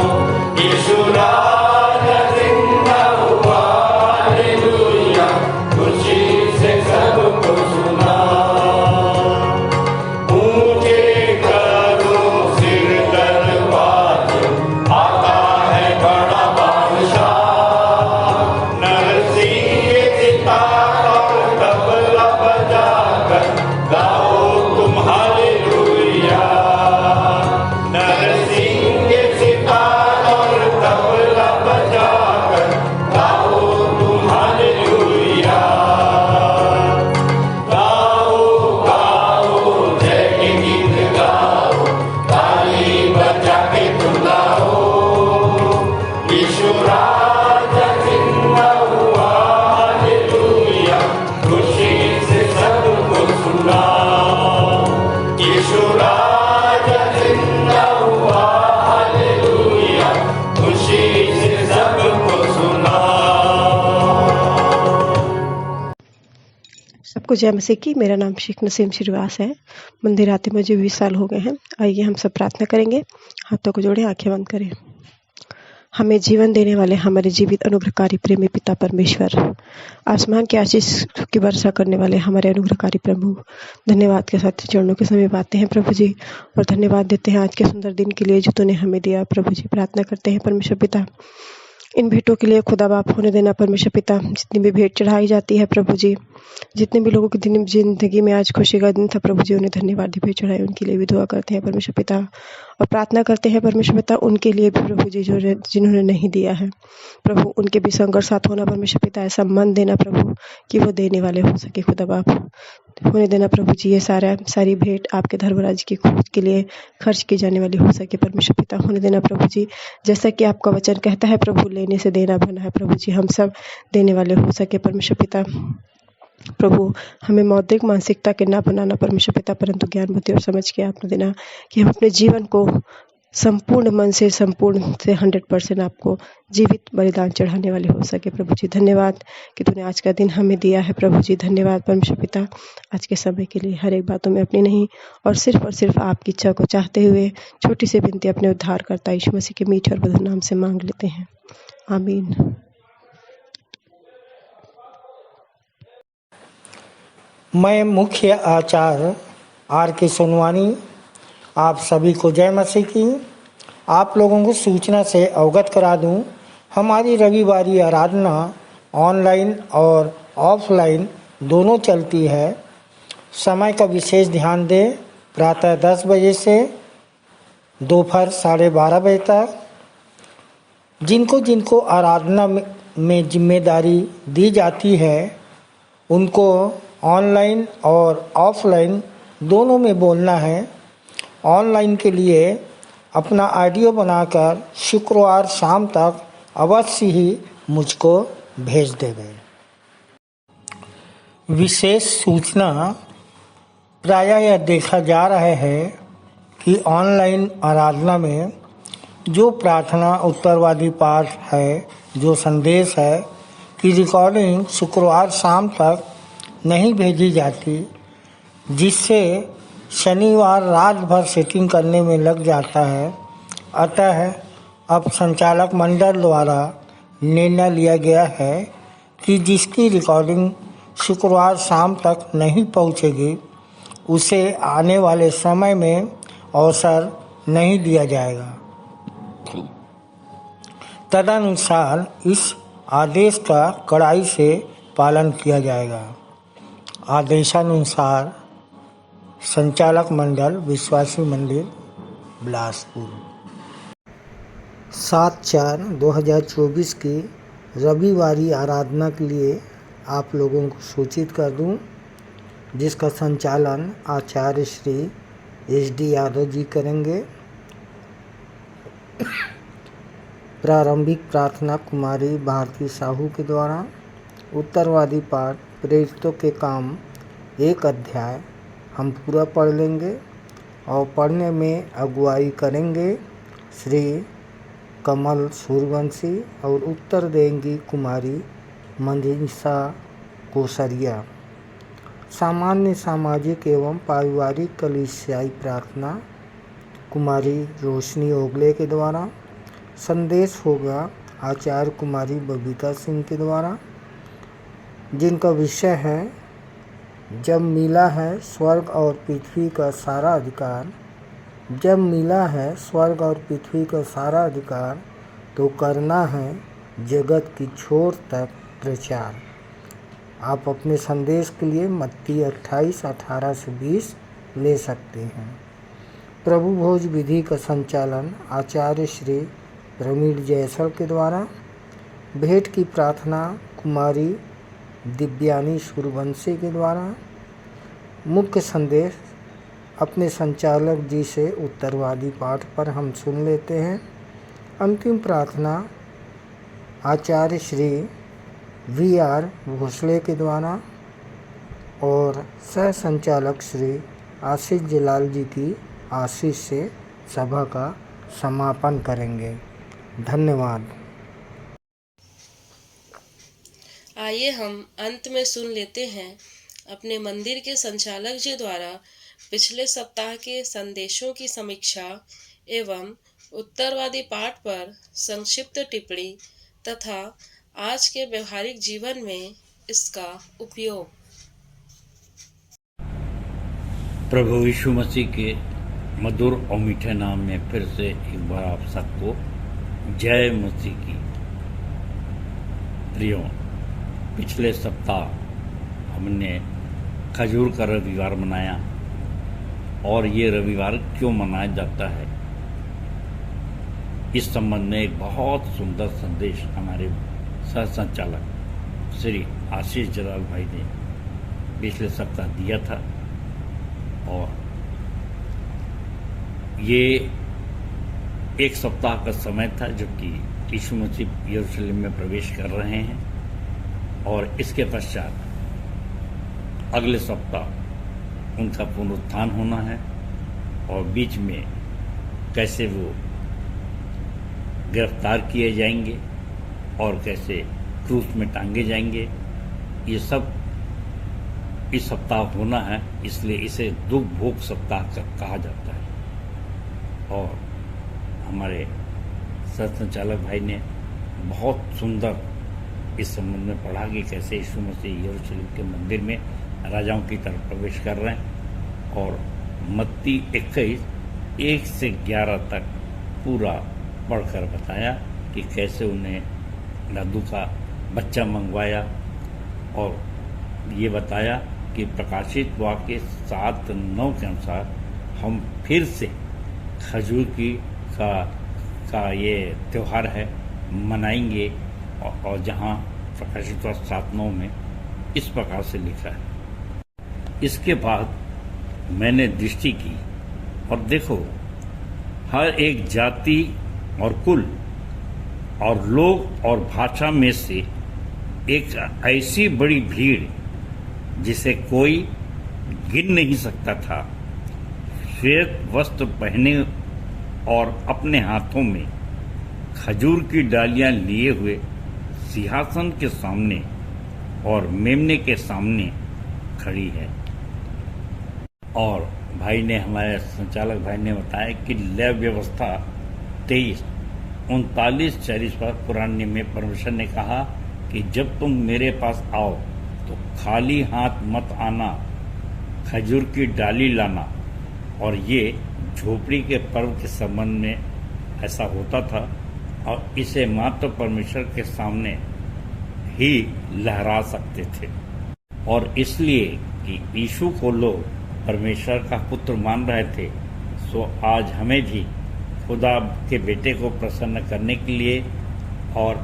यीशु राजा जिंदा हुआ, हालेलुया, खुशी से सबको सुनाओ। ऊंचे करो सिर दरबार, आता है बड़ा बादशाह। नरसिंह सितार और तबला बजाकर गाओ तुम हालेलुया। नरसिंह सितार और तबला बजाकर गाओ तुम हालेलुया। गाओ गाओ जय के गीत गाओ, ताली बजा के तुम गाओ। यीशु राजा जिंदा हुआ, हालेलुया, खुशी से सबको सुनाओ। यीशु राजा जिंदा हुआ, हालेलुया, खुशी से सबको सुनाओ। सबको जय मसीह की। मेरा नाम शेख नसीम श्रीवास है। मंदिर आते मुझे 20 साल हो गए हैं। आइए हम सब प्रार्थना करेंगे। हाथों को जोड़ें, आंखें बंद करें। हमें जीवन देने वाले हमारे जीवित अनुग्रहकारी प्रेमी पिता परमेश्वर, आसमान की आशीष की वर्षा करने वाले हमारे अनुग्रहकारी प्रभु, धन्यवाद के साथ चरणों के समय आते हैं प्रभु जी, और धन्यवाद देते हैं आज के सुंदर दिन के लिए जो तूने हमें दिया प्रभु जी। प्रार्थना करते हैं परमेश्वर पिता, इन भेंटों के लिए खुदा बाप होने देना परमेश्वर पिता। जितनी भी भेंट चढ़ाई जाती है प्रभु जी, जितने भी लोगों की जिंदगी में आज खुशी का दिन था प्रभु जी, उन्हें धन्यवाद दी भेंट चढ़ाई, उनके लिए भी दुआ करते हैं परमेश्वर पिता, और प्रार्थना करते हैं परमेश्वर पिता उनके लिए भी प्रभु जी जो जिन्होंने नहीं दिया है प्रभु, उनके भी संघर्ष साथ होना परमेश्वर पिता। ऐसा मन देना प्रभु कि वो देने वाले हो सके खुदा बाप, होने देना प्रभु जी। ये सारी भेंट आपके धर्मराज की खोज के लिए खर्च की जाने वाली हो सके परमेश्वर पिता, होने देना प्रभु जी। जैसा कि आपका वचन कहता है प्रभु, लेने से देना बना है प्रभु जी, हम सब देने वाले हो सके परमेश्वर पिता। प्रभु हमें मौद्रिक मानसिकता के ना बनाना परमेश्वर पिता, परंतु ज्ञान बुद्धि और समझ के आपने देना कि हम अपने जीवन को संपूर्ण मन से, संपूर्ण से 100% आपको जीवित बलिदान चढ़ाने वाले हो सके प्रभु जी। धन्यवाद कि तूने आज का दिन हमें दिया है प्रभु जी। धन्यवाद परमेश्वर पिता आज के समय के लिए। हर एक बातों में अपनी नहीं और सिर्फ आपकी इच्छा को चाहते हुए छोटी सी विनती अपने उद्धारकर्ता यीशु मसीह के मीठे और मधुर नाम से मांग लेते हैं, आमीन। मैं मुख्य आचार्य आर के सोनवानी आप सभी को जय मसीह की। आप लोगों को सूचना से अवगत करा दूं, हमारी रविवारी आराधना ऑनलाइन और ऑफलाइन दोनों चलती है। समय का विशेष ध्यान दें, प्रातः 10 बजे से दोपहर 12:30 बजे तक। जिनको आराधना में जिम्मेदारी दी जाती है उनको ऑनलाइन और ऑफलाइन दोनों में बोलना है। ऑनलाइन के लिए अपना ऑडियो बनाकर शुक्रवार शाम तक अवश्य ही मुझको भेज देंगे। विशेष सूचना प्रायः यह देखा जा रहा है कि ऑनलाइन आराधना में जो प्रार्थना उत्तरवादी पाठ है, जो संदेश है कि रिकॉर्डिंग शुक्रवार शाम तक नहीं भेजी जाती, जिससे शनिवार रात भर सेटिंग करने में लग जाता है। अतः अब संचालक मंडल द्वारा निर्णय लिया गया है कि जिसकी रिकॉर्डिंग शुक्रवार शाम तक नहीं पहुंचेगी उसे आने वाले समय में अवसर नहीं दिया जाएगा। तदनुसार इस आदेश का कड़ाई से पालन किया जाएगा। आदेशानुसार संचालक मंडल विश्वासी मंदिर बिलासपुर। 7/4/2024 की रविवारी आराधना के लिए आप लोगों को सूचित कर दूं, जिसका संचालन आचार्य श्री SD यादव जी करेंगे। प्रारंभिक प्रार्थना कुमारी भारती साहू के द्वारा। उत्तरवादी पाठ प्रेरितों के काम 1 अध्याय हम पूरा पढ़ लेंगे और पढ़ने में अगुवाई करेंगे श्री कमल सूर्यवंशी और उत्तर देंगी कुमारी मंजिशा कोसरिया। सामान्य सामाजिक एवं पारिवारिक कलीसियाई प्रार्थना कुमारी रोशनी ओगले के द्वारा। संदेश होगा आचार्य कुमारी बबीता सिंह के द्वारा, जिनका विषय है जब मिला है स्वर्ग और पृथ्वी का सारा अधिकार। जब मिला है स्वर्ग और पृथ्वी का सारा अधिकार तो करना है जगत की छोर तक प्रचार। आप अपने संदेश के लिए मत्ती 28:18-20 ले सकते हैं। प्रभु भोज विधि का संचालन आचार्य श्री प्रमील जयसल के द्वारा। भेंट की प्रार्थना कुमारी दिव्यानी सूर्यवंशी के द्वारा। मुख्य संदेश अपने संचालक जी से उत्तरवादी पाठ पर हम सुन लेते हैं। अंतिम प्रार्थना आचार्य श्री VR भोसले के द्वारा और सह संचालक श्री आशीष जलाल जी की आशीष से सभा का समापन करेंगे। धन्यवाद। आइए हम अंत में सुन लेते हैं अपने मंदिर के संचालक जी द्वारा पिछले सप्ताह के संदेशों की समीक्षा एवं उत्तरवादी पाठ पर संक्षिप्त टिप्पणी तथा आज के व्यवहारिक जीवन में इसका उपयोग। प्रभु यीशु मसीह के मधुर और मीठे नाम में फिर से एक बार आप सबको जय मसीह की। प्रियो, पिछले सप्ताह हमने खजूर का रविवार मनाया और ये रविवार क्यों मनाया जाता है, इस संबंध में एक बहुत सुंदर संदेश हमारे सह संचालक श्री आशीष जलाल भाई ने पिछले सप्ताह दिया था। और ये एक सप्ताह का समय था जबकि यीशु मसीह यरूशलेम में प्रवेश कर रहे हैं और इसके पश्चात अगले सप्ताह उनका पुनरुत्थान होना है और बीच में कैसे वो गिरफ्तार किए जाएंगे और कैसे क्रूस में टांगे जाएंगे, ये सब इस सप्ताह होना है। इसलिए इसे दुख भोग सप्ताह कहा जाता है। और हमारे सह संचालक भाई ने बहुत सुंदर इस संबंध में पढ़ा कि कैसे यीशु मसीह यरूशलेम के मंदिर में राजाओं की तरफ प्रवेश कर रहे हैं और मत्ती 21:1-11 तक पूरा पढ़कर बताया कि कैसे उन्हें लड्डू का बच्चा मंगवाया और ये बताया कि प्रकाशित वाक्य 7:9 के अनुसार हम फिर से खजूर की का ये त्यौहार है मनाएंगे और जहाँ प्रकाशित वाक्य 7:9 में इस प्रकार से लिखा है। इसके बाद मैंने दृष्टि की और देखो हर एक जाति और कुल और लोग और भाषा में से एक ऐसी बड़ी भीड़ जिसे कोई गिन नहीं सकता था, श्वेत वस्त्र पहने और अपने हाथों में खजूर की डालियां लिए हुए सिंहासन के सामने और मेमने के सामने खड़ी है। और भाई ने, हमारे संचालक भाई ने बताया कि लय व्यवस्था 23:39-40 पर पुराने में परमेश्वर ने कहा कि जब तुम मेरे पास आओ तो खाली हाथ मत आना, खजूर की डाली लाना। और ये झोपड़ी के पर्व के संबंध में ऐसा होता था और इसे मात्र परमेश्वर के सामने ही लहरा सकते थे। और इसलिए कि यीशु को लोग परमेश्वर का पुत्र मान रहे थे, सो आज हमें भी खुदा के बेटे को प्रसन्न करने के लिए और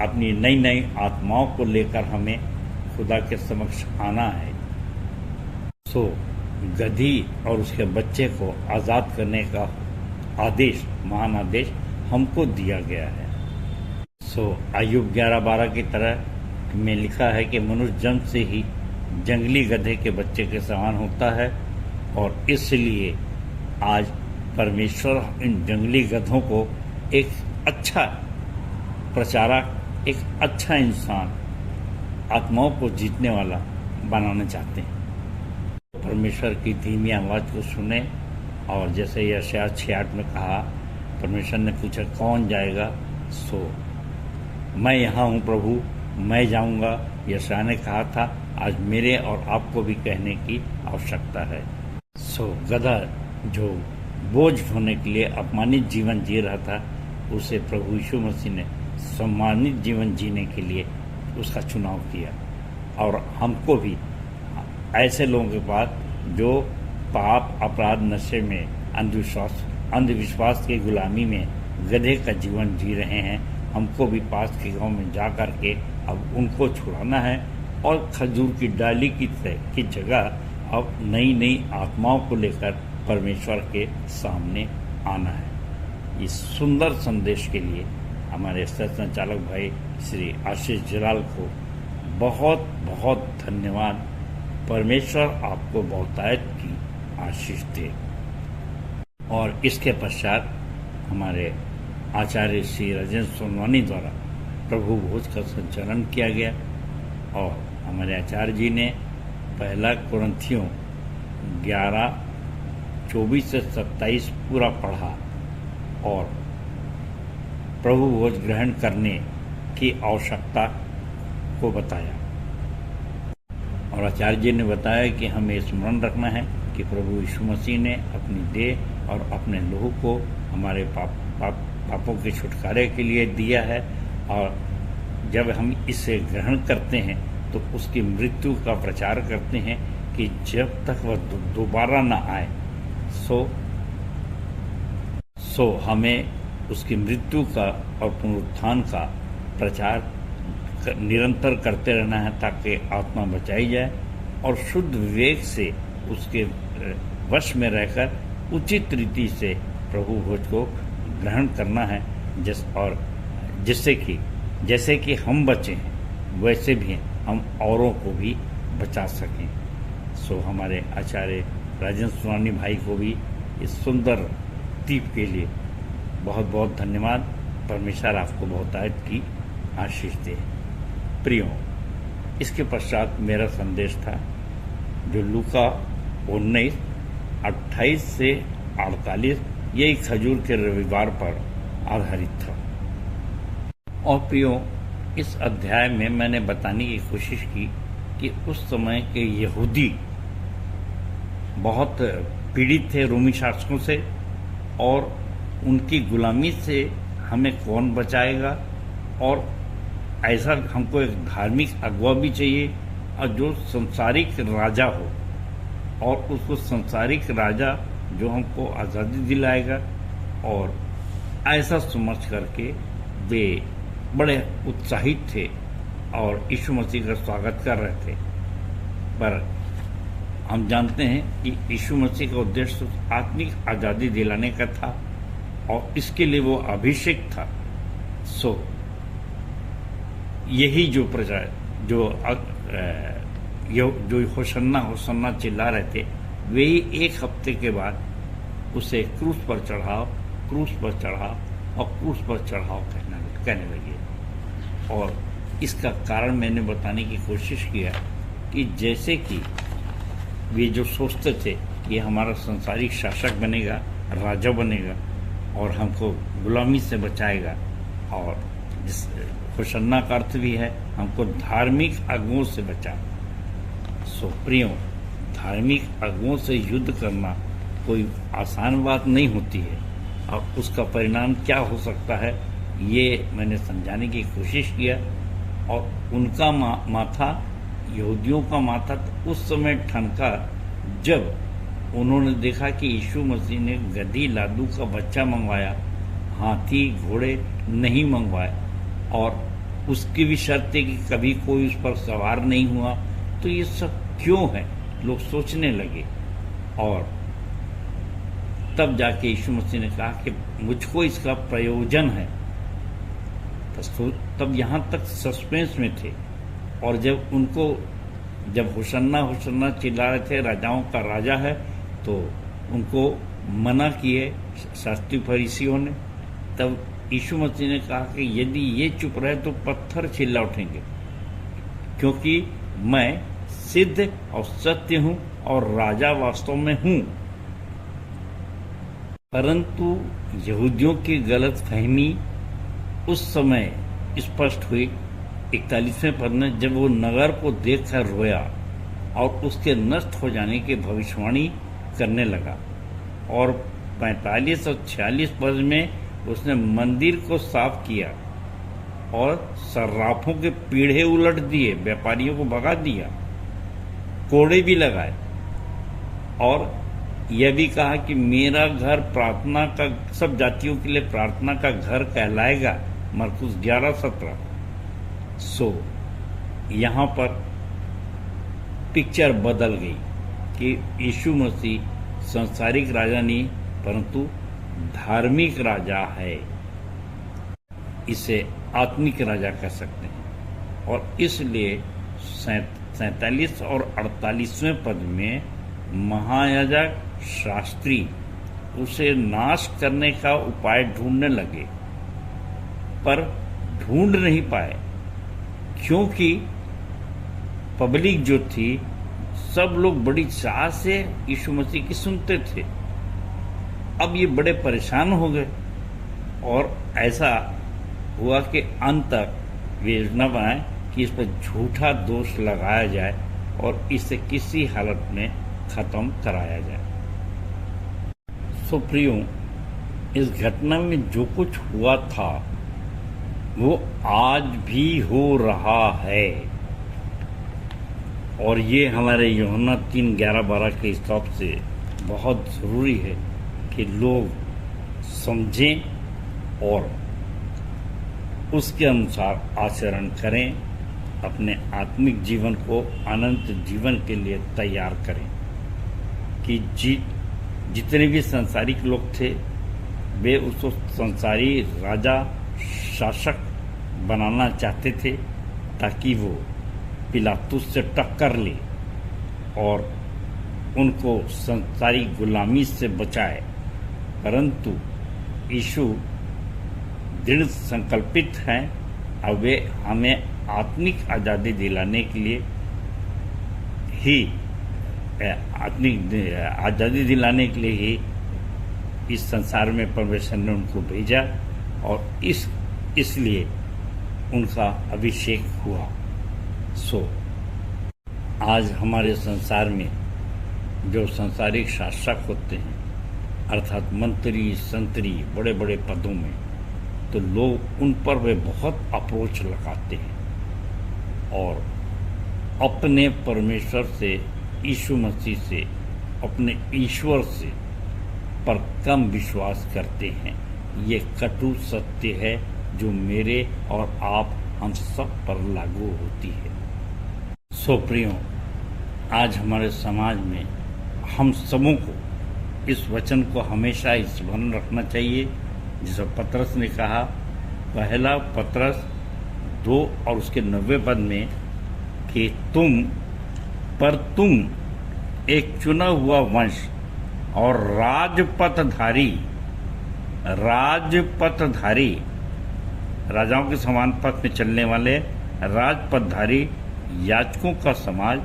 अपनी नई नई आत्माओं को लेकर हमें खुदा के समक्ष आना है। सो गधी और उसके बच्चे को आज़ाद करने का आदेश, महान आदेश हमको दिया गया है। सो अय्यूब 11:12 की तरह में लिखा है कि मनुष्य जन्म से ही जंगली गधे के बच्चे के समान होता है और इसलिए आज परमेश्वर इन जंगली गधों को एक अच्छा प्रचारक, एक अच्छा इंसान, आत्माओं को जीतने वाला बनाना चाहते हैं। परमेश्वर की धीमी आवाज़ को सुने। और जैसे यशायाह 66 में कहा, परमेश्वर ने पूछा कौन जाएगा, सो मैं यहाँ हूँ प्रभु, मैं जाऊँगा। यशायाह ने कहा था, आज मेरे और आपको भी कहने की आवश्यकता है। सो गधा जो बोझ होने के लिए अपमानित जीवन जी रहा था, उसे प्रभु यीशु मसीह ने सम्मानित जीवन जीने के लिए उसका चुनाव किया। और हमको भी ऐसे लोगों के पास जो पाप, अपराध, नशे में, अंधविश्वास की गुलामी में गधे का जीवन जी रहे हैं, हमको भी पास के गांव में जा कर के अब उनको छुड़ाना है और खजूर की डाली की जगह अब नई नई आत्माओं को लेकर परमेश्वर के सामने आना है। इस सुंदर संदेश के लिए हमारे संचालक भाई श्री आशीष जलाल को बहुत बहुत धन्यवाद। परमेश्वर आपको बहुतायत की आशीष दे। और इसके पश्चात हमारे आचार्य श्री राजेंद्र सोनवानी द्वारा प्रभु भोज का संचालन किया गया और हमारे आचार्य जी ने पहला कुरिन्थियों 11:24 से 27 पूरा पढ़ा और प्रभु भोज ग्रहण करने की आवश्यकता को बताया। और आचार्य जी ने बताया कि हमें स्मरण रखना है कि प्रभु यीशु मसीह ने अपनी देह और अपने लहू को हमारे पापों के छुटकारे के लिए दिया है और जब हम इसे ग्रहण करते हैं तो उसकी मृत्यु का प्रचार करते हैं कि जब तक वह दोबारा न आए। सो हमें उसकी मृत्यु का और पुनरुत्थान का प्रचार निरंतर करते रहना है ताकि आत्मा बचाई जाए और शुद्ध विवेक से उसके वश में रहकर उचित रीति से प्रभु भोज को ग्रहण करना है। जैसे कि हम बचे हैं वैसे भी हम औरों को भी बचा सकें। सो हमारे आचार्य राजेंद्र सोनवानी भाई को भी इस सुंदर दीप के लिए बहुत बहुत धन्यवाद। परमेश्वर आपको बहुतायत की आशीष दे। प्रियो, इसके पश्चात मेरा संदेश था जो लूका 19:28 से 48 यही खजूर के रविवार पर आधारित था। और प्रियो, इस अध्याय में मैंने बताने की कोशिश की कि उस समय के यहूदी बहुत पीड़ित थे रोमी शासकों से और उनकी गुलामी से हमें कौन बचाएगा। और ऐसा हमको एक धार्मिक अगुवा भी चाहिए और जो संसारिक राजा हो और उसको संसारिक राजा जो हमको आज़ादी दिलाएगा। और ऐसा समझ करके वे बड़े उत्साहित थे और यीशु मसीह का स्वागत कर रहे थे। पर हम जानते हैं कि यीशु मसीह का उद्देश्य आत्मिक आज़ादी दिलाने का था और इसके लिए वो अभिषेक था। सो यही जो प्रचार जो होशन्ना होशन्ना चिल्ला रहे थे, वे ही एक हफ्ते के बाद उसे क्रूस पर चढ़ाओ, क्रूस पर चढ़ाओ और क्रूस पर चढ़ाओ कहने लगे। और इसका कारण मैंने बताने की कोशिश किया कि जैसे कि वे जो सोचते थे कि हमारा संसारिक शासक बनेगा, राजा बनेगा और हमको गुलामी से बचाएगा, और जिस होशन्ना का अर्थ भी है हमको धार्मिक अगुओं से बचा। सो प्रियो, धार्मिक अगुओं से युद्ध करना कोई आसान बात नहीं होती है, और उसका परिणाम क्या हो सकता है ये मैंने समझाने की कोशिश किया। और उनका माथा, यहूदियों का माथा तो उस समय ठनका जब उन्होंने देखा कि यीशु मसीह ने गधी लादू का बच्चा मंगवाया, हाथी घोड़े नहीं मंगवाए, और उसकी भी शर्त है कि कभी कोई उस पर सवार नहीं हुआ। तो ये सब क्यों है, लोग सोचने लगे। और तब जाके यीशु मसीह ने कहा कि मुझको इसका प्रयोजन है। तब यहाँ तक सस्पेंस में थे। और जब होशन्ना होशन्ना चिल्ला रहे थे, राजाओं का राजा है, तो उनको मना किए शास्त्री फरीसियों ने। तब यीशु मसीह ने कहा कि यदि ये चुप रहे तो पत्थर चिल्ला उठेंगे, क्योंकि मैं सिद्ध और सत्य हूं और राजा वास्तव में हूं। परंतु यहूदियों की गलत फहमी उस समय स्पष्ट हुई 41वें पद में, जब वो नगर को देखकर रोया और उसके नष्ट हो जाने की भविष्यवाणी करने लगा। और 45 और 46 पद में उसने मंदिर को साफ किया और सर्राफों के पीढ़े उलट दिए, व्यापारियों को भगा दिया, कोड़े भी लगाए, और यह भी कहा कि मेरा घर प्रार्थना का, सब जातियों के लिए प्रार्थना का घर कहलाएगा, मरकुस 11:17। सो यहाँ पर पिक्चर बदल गई कि यीशु मसीह सांसारिक राजा नहीं परंतु धार्मिक राजा है, इसे आत्मिक राजा कह सकते हैं। और इसलिए 47 और 48वें पद में महायाजक शास्त्री उसे नाश करने का उपाय ढूंढने लगे, पर ढूंढ नहीं पाए, क्योंकि पब्लिक जो थी, सब लोग बड़ी चाह से यीशु मसीह की सुनते थे। अब ये बड़े परेशान हो गए और ऐसा हुआ कि अंत तक योजना बनाए कि इस पर झूठा दोष लगाया जाए और इसे किसी हालत में खत्म कराया जाए। सो प्रियो, इस घटना में जो कुछ हुआ था वो आज भी हो रहा है, और ये हमारे यूहन्ना 3:11-12 के हिसाब से बहुत ज़रूरी है कि लोग समझें और उसके अनुसार आचरण करें, अपने आत्मिक जीवन को अनंत जीवन के लिए तैयार करें। कि जितने भी सांसारिक लोग थे वे उसको संसारी राजा शासक बनाना चाहते थे ताकि वो पिलातुस से टक्कर ले और उनको संसारी गुलामी से बचाए। परंतु यीशु दृढ़ संकल्पित हैं और वे हमें आत्मिक आज़ादी दिलाने के लिए ही इस संसार में परमेश्वर ने उनको भेजा और इसलिए उनका अभिषेक हुआ। सो आज हमारे संसार में जो सांसारिक शासक होते हैं, अर्थात मंत्री संतरी बड़े बड़े पदों में, तो लोग उन पर वे बहुत अप्रोच लगाते हैं और अपने परमेश्वर से, यीशु मसीह से, अपने ईश्वर से पर कम विश्वास करते हैं। ये कटु सत्य है जो मेरे और आप हम सब पर लागू होती है। सो प्रियो, आज हमारे समाज में हम सबों को इस वचन को हमेशा स्मरण रखना चाहिए जिसे पतरस ने कहा, पहला पतरस 2 और उसके 90 पद में कि तुम एक चुना हुआ वंश और राजपथधारी राजाओं के समान पथ में चलने वाले राजपथधारी याजकों का समाज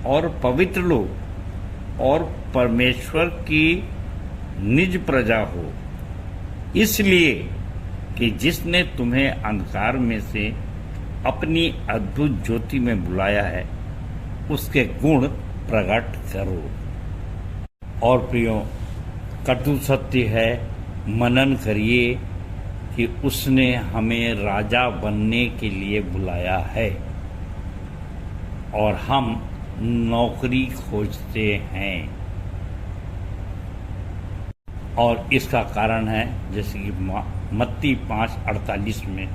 और पवित्र लोग और परमेश्वर की निज प्रजा हो, इसलिए कि जिसने तुम्हें अंधकार में से अपनी अद्भुत ज्योति में बुलाया है उसके गुण प्रकट करो। और प्रियो, कटु सत्य है, मनन करिए कि उसने हमें राजा बनने के लिए बुलाया है और हम नौकरी खोजते हैं। और इसका कारण है, जैसे कि मत्ती 5:48 में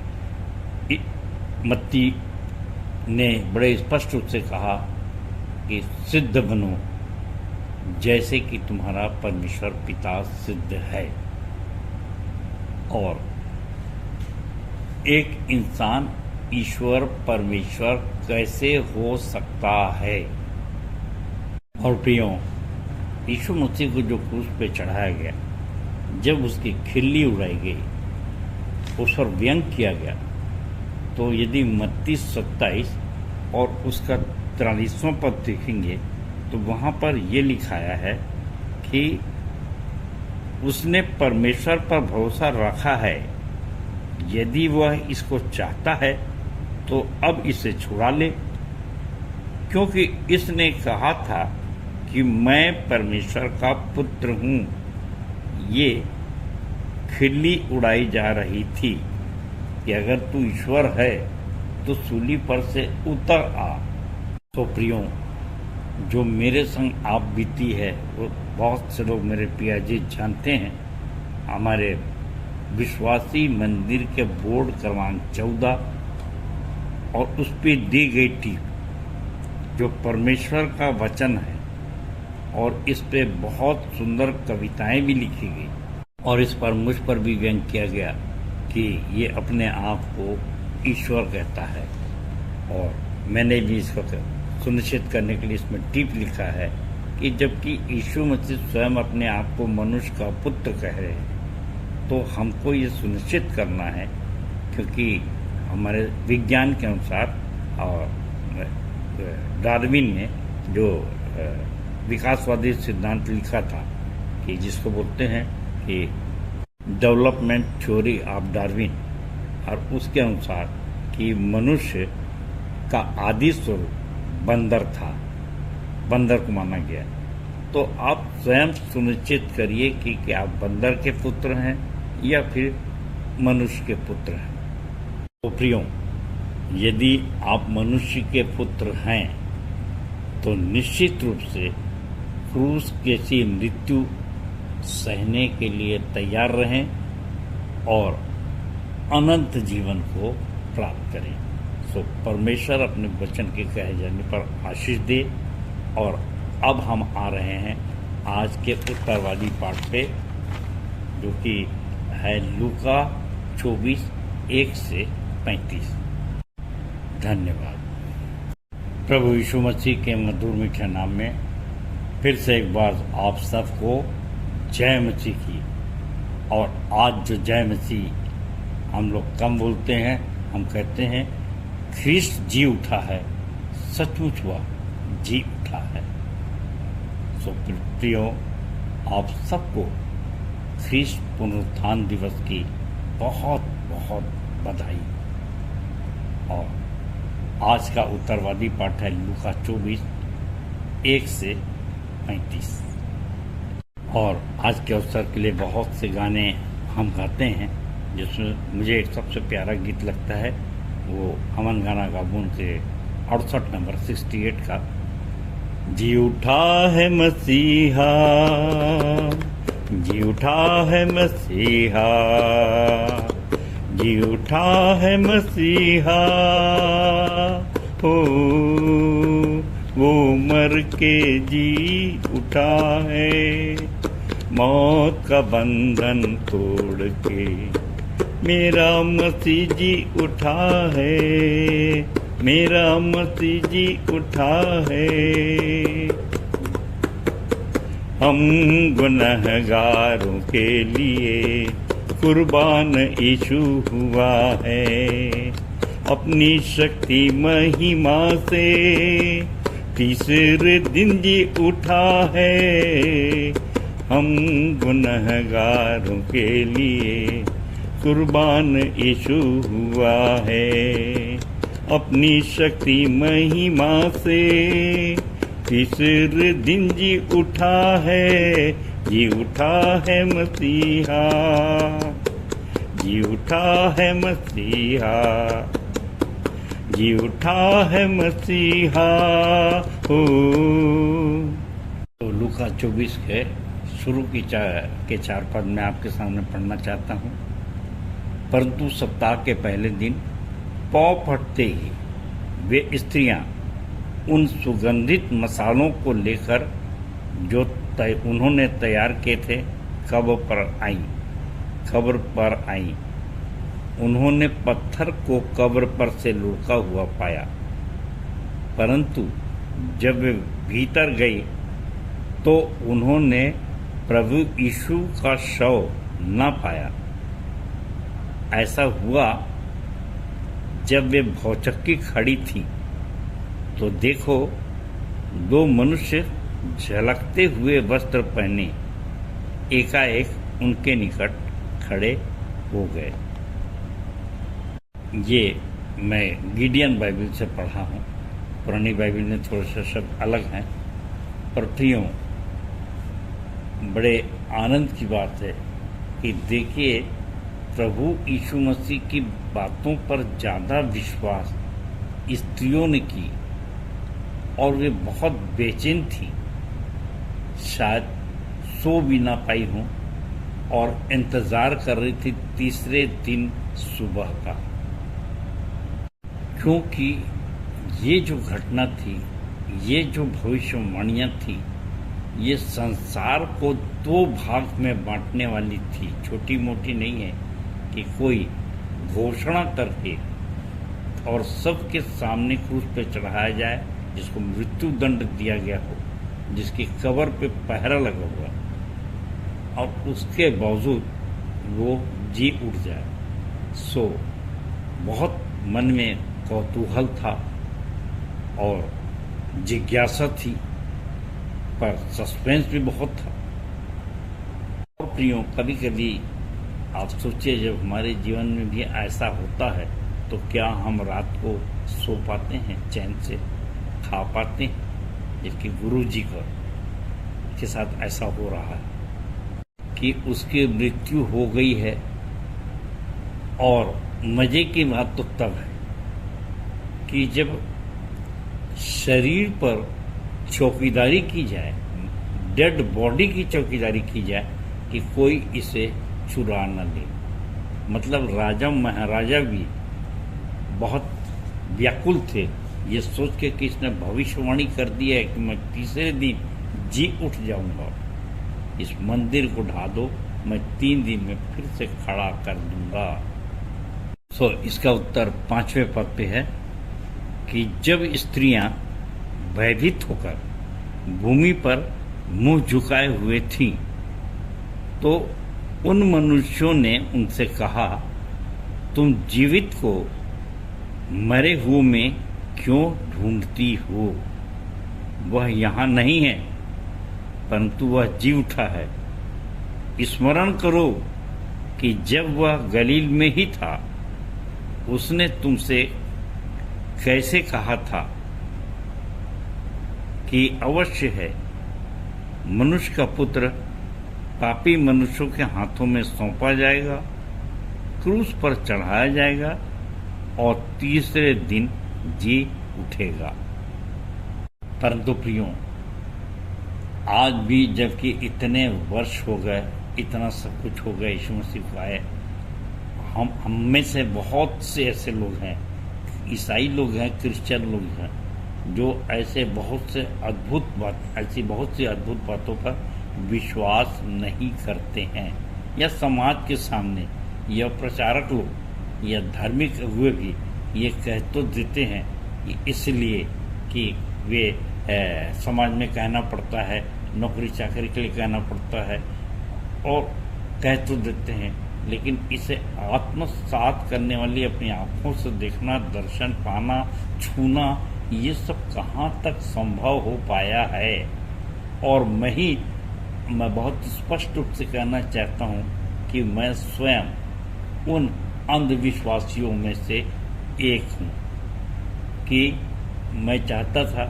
मत्ती ने बड़े स्पष्ट रूप से कहा कि सिद्ध बनो जैसे कि तुम्हारा परमेश्वर पिता सिद्ध है। और एक इंसान ईश्वर परमेश्वर कैसे हो सकता है? और प्रियो, यीशु मसीह को जो क्रूस पे चढ़ाया गया, जब उसकी खिल्ली उड़ाई गई, उस पर व्यंग किया गया, तो यदि मत्ती 27 और उसका 43वां पद देखेंगे तो वहाँ पर ये लिखाया है कि उसने परमेश्वर पर भरोसा रखा है, यदि वह इसको चाहता है तो अब इसे छुड़ा ले, क्योंकि इसने कहा था कि मैं परमेश्वर का पुत्र हूँ। ये खिल्ली उड़ाई जा रही थी कि अगर तू ईश्वर है तो सूली पर से उतर आ। तो प्रियो, जो मेरे संग आप बीती है वो बहुत से लोग मेरे पियाजी जानते हैं। हमारे विश्वासी मंदिर के बोर्ड क्रमांक 14 और उस पर दी गई टीप जो परमेश्वर का वचन है, और इस पे बहुत सुंदर कविताएं भी लिखी गई, और इस पर मुझ पर भी व्यंग किया गया कि ये अपने आप को ईश्वर कहता है। और मैंने भी इसको सुनिश्चित करने के लिए इसमें टीप लिखा है कि जबकि यीशु मसीह स्वयं अपने आप को मनुष्य का पुत्र कह रहे हैं, तो हमको ये सुनिश्चित करना है, क्योंकि हमारे विज्ञान के अनुसार और डार्विन ने जो विकासवादी सिद्धांत लिखा था कि जिसको बोलते हैं कि डेवलपमेंट थ्योरी ऑफ डार्विन, और उसके अनुसार कि मनुष्य का आदि स्वरूप बंदर था, बंदर को माना गया। तो आप स्वयं सुनिश्चित करिए कि आप बंदर के पुत्र हैं या फिर मनुष्य के पुत्र हैं। तो प्रियो, यदि आप मनुष्य के पुत्र हैं तो निश्चित रूप से क्रूस जैसी मृत्यु सहने के लिए तैयार रहें और अनंत जीवन को प्राप्त करें। सो परमेश्वर अपने वचन के कहे जाने पर आशीष दे। और अब हम आ रहे हैं आज के उत्तरवादी पाठ पे, जो कि है लूका 24:1 से 35। धन्यवाद। प्रभु यीशु मसीह के मधुर मीठे नाम में फिर से एक बार आप सबको जय मसीह की। और आज जो जय मसीह हम लोग कम बोलते हैं, हम कहते हैं ख्रिस्त जी उठा है, सचमुच हुआ जी उठा है। सो प्रियो, आप सबको ख्रिस्त पुनरुत्थान दिवस की बहुत बहुत बधाई। और आज का उत्तरवादी पाठ है लूका 24:1 से 35। और आज के अवसर के लिए बहुत से गाने हम गाते हैं, जिसमें मुझे एक सबसे प्यारा गीत लगता है, वो अमन गाना गाबून के 68 नंबर 68 का, जी उठा है मसीहा, जी उठा है मसीहा, जी उठा है मसीहा, ओ वो मर के जी उठा है, मौत का बंधन तोड़ के मेरा मसीह जी उठा है, मेरा मसीह जी उठा है। हम गुनहगारों के लिए कुर्बान यीशु हुआ है, अपनी शक्ति महिमा से तीसरे दिन जी उठा है। हम गुनहगारों के लिए कुर्बान यीशु हुआ है, अपनी शक्ति महिमा से तीसरे दिन जी उठा है, जी उठा है मसीहा, जी उठा है मसीहा, जी उठा है मसीहा हो। तो लूका 24 के शुरू के 4 पद में आपके सामने पढ़ना चाहता हूँ। परंतु सप्ताह के पहले दिन पौ फटते ही वे स्त्रियां उन सुगंधित मसालों को लेकर जो उन्होंने तैयार किए थे कब्र पर आईं। उन्होंने पत्थर को कब्र पर से लुढ़का हुआ पाया, परंतु जब वे भीतर गई तो उन्होंने प्रभु यीशु का शव न पाया। ऐसा हुआ जब वे भौचक्की खड़ी थी तो देखो 2 मनुष्य झलकते हुए वस्त्र पहने एकाएक उनके निकट खड़े हो गए। ये मैं गिडियन बाइबल से पढ़ा हूँ, पुरानी बाइबल में थोड़े से शब्द अलग हैं, पर प्रियों बड़े आनंद की बात है कि देखिए प्रभु यीशु मसीह की बातों पर ज़्यादा विश्वास स्त्रियों ने की और वे बहुत बेचैन थी, शायद सो भी ना पाई हों और इंतज़ार कर रही थी तीसरे दिन सुबह का, क्योंकि ये जो घटना थी, ये जो भविष्यवाणियाँ थी, ये संसार को 2 भाग में बांटने वाली थी। छोटी मोटी नहीं है कि कोई घोषणा करके और सबके सामने क्रूस पे चढ़ाया जाए, जिसको मृत्यु दंड दिया गया हो, जिसकी कब्र पे पहरा लगा हुआ, और उसके बावजूद वो जी उठ जाए। सो बहुत मन में कौतूहल था और जिज्ञासा थी, पर सस्पेंस भी बहुत था। और प्रियों कभी कभी आप सोचिए जब हमारे जीवन में भी ऐसा होता है तो क्या हम रात को सो पाते हैं, चैन से खा पाते हैं? जबकि गुरु जी के साथ ऐसा हो रहा है कि उसकी मृत्यु हो गई है। और मजे की बात तो तब है कि जब शरीर पर चौकीदारी की जाए, डेड बॉडी की चौकीदारी की जाए कि कोई इसे चुरा न ले। मतलब राजा महाराजा भी बहुत व्याकुल थे ये सोच के कि इसने भविष्यवाणी कर दिया है कि मैं तीसरे दिन जी उठ जाऊंगा, इस मंदिर को ढा दो, मैं 3 दिन में फिर से खड़ा कर दूंगा। सो इसका उत्तर 5वें पद पे है कि जब स्त्रियां भयभीत होकर भूमि पर मुंह झुकाए हुए थीं तो उन मनुष्यों ने उनसे कहा, तुम जीवित को मरे हुए में क्यों ढूंढती हो? वह यहाँ नहीं है, परंतु वह जी उठा है। स्मरण करो कि जब वह गलील में ही था उसने तुमसे कैसे कहा था कि अवश्य है मनुष्य का पुत्र पापी मनुष्यों के हाथों में सौंपा जाएगा, क्रूस पर चढ़ाया जाएगा और तीसरे दिन जी उठेगा। परंतु प्रियों आज भी जबकि इतने वर्ष हो गए, इतना सब कुछ हो गया, यीशु मसीह को आए, हम में से बहुत से ऐसे लोग हैं, ईसाई लोग हैं, क्रिश्चियन लोग हैं, जो ऐसे बहुत से अद्भुत बात, ऐसी बहुत सी अद्भुत बातों पर विश्वास नहीं करते हैं, या समाज के सामने या प्रचारक लोग या धार्मिक हुए भी ये कह तो देते हैं कि इसलिए कि वे समाज में कहना पड़ता है, नौकरी चाकरी के लिए कहना पड़ता है, और कह तो देते हैं, लेकिन इसे आत्मसात करने वाली अपनी आंखों से देखना, दर्शन पाना, छूना, ये सब कहाँ तक संभव हो पाया है। और मैं बहुत स्पष्ट रूप से कहना चाहता हूँ कि मैं स्वयं उन अंधविश्वासियों में से एक हूँ कि मैं चाहता था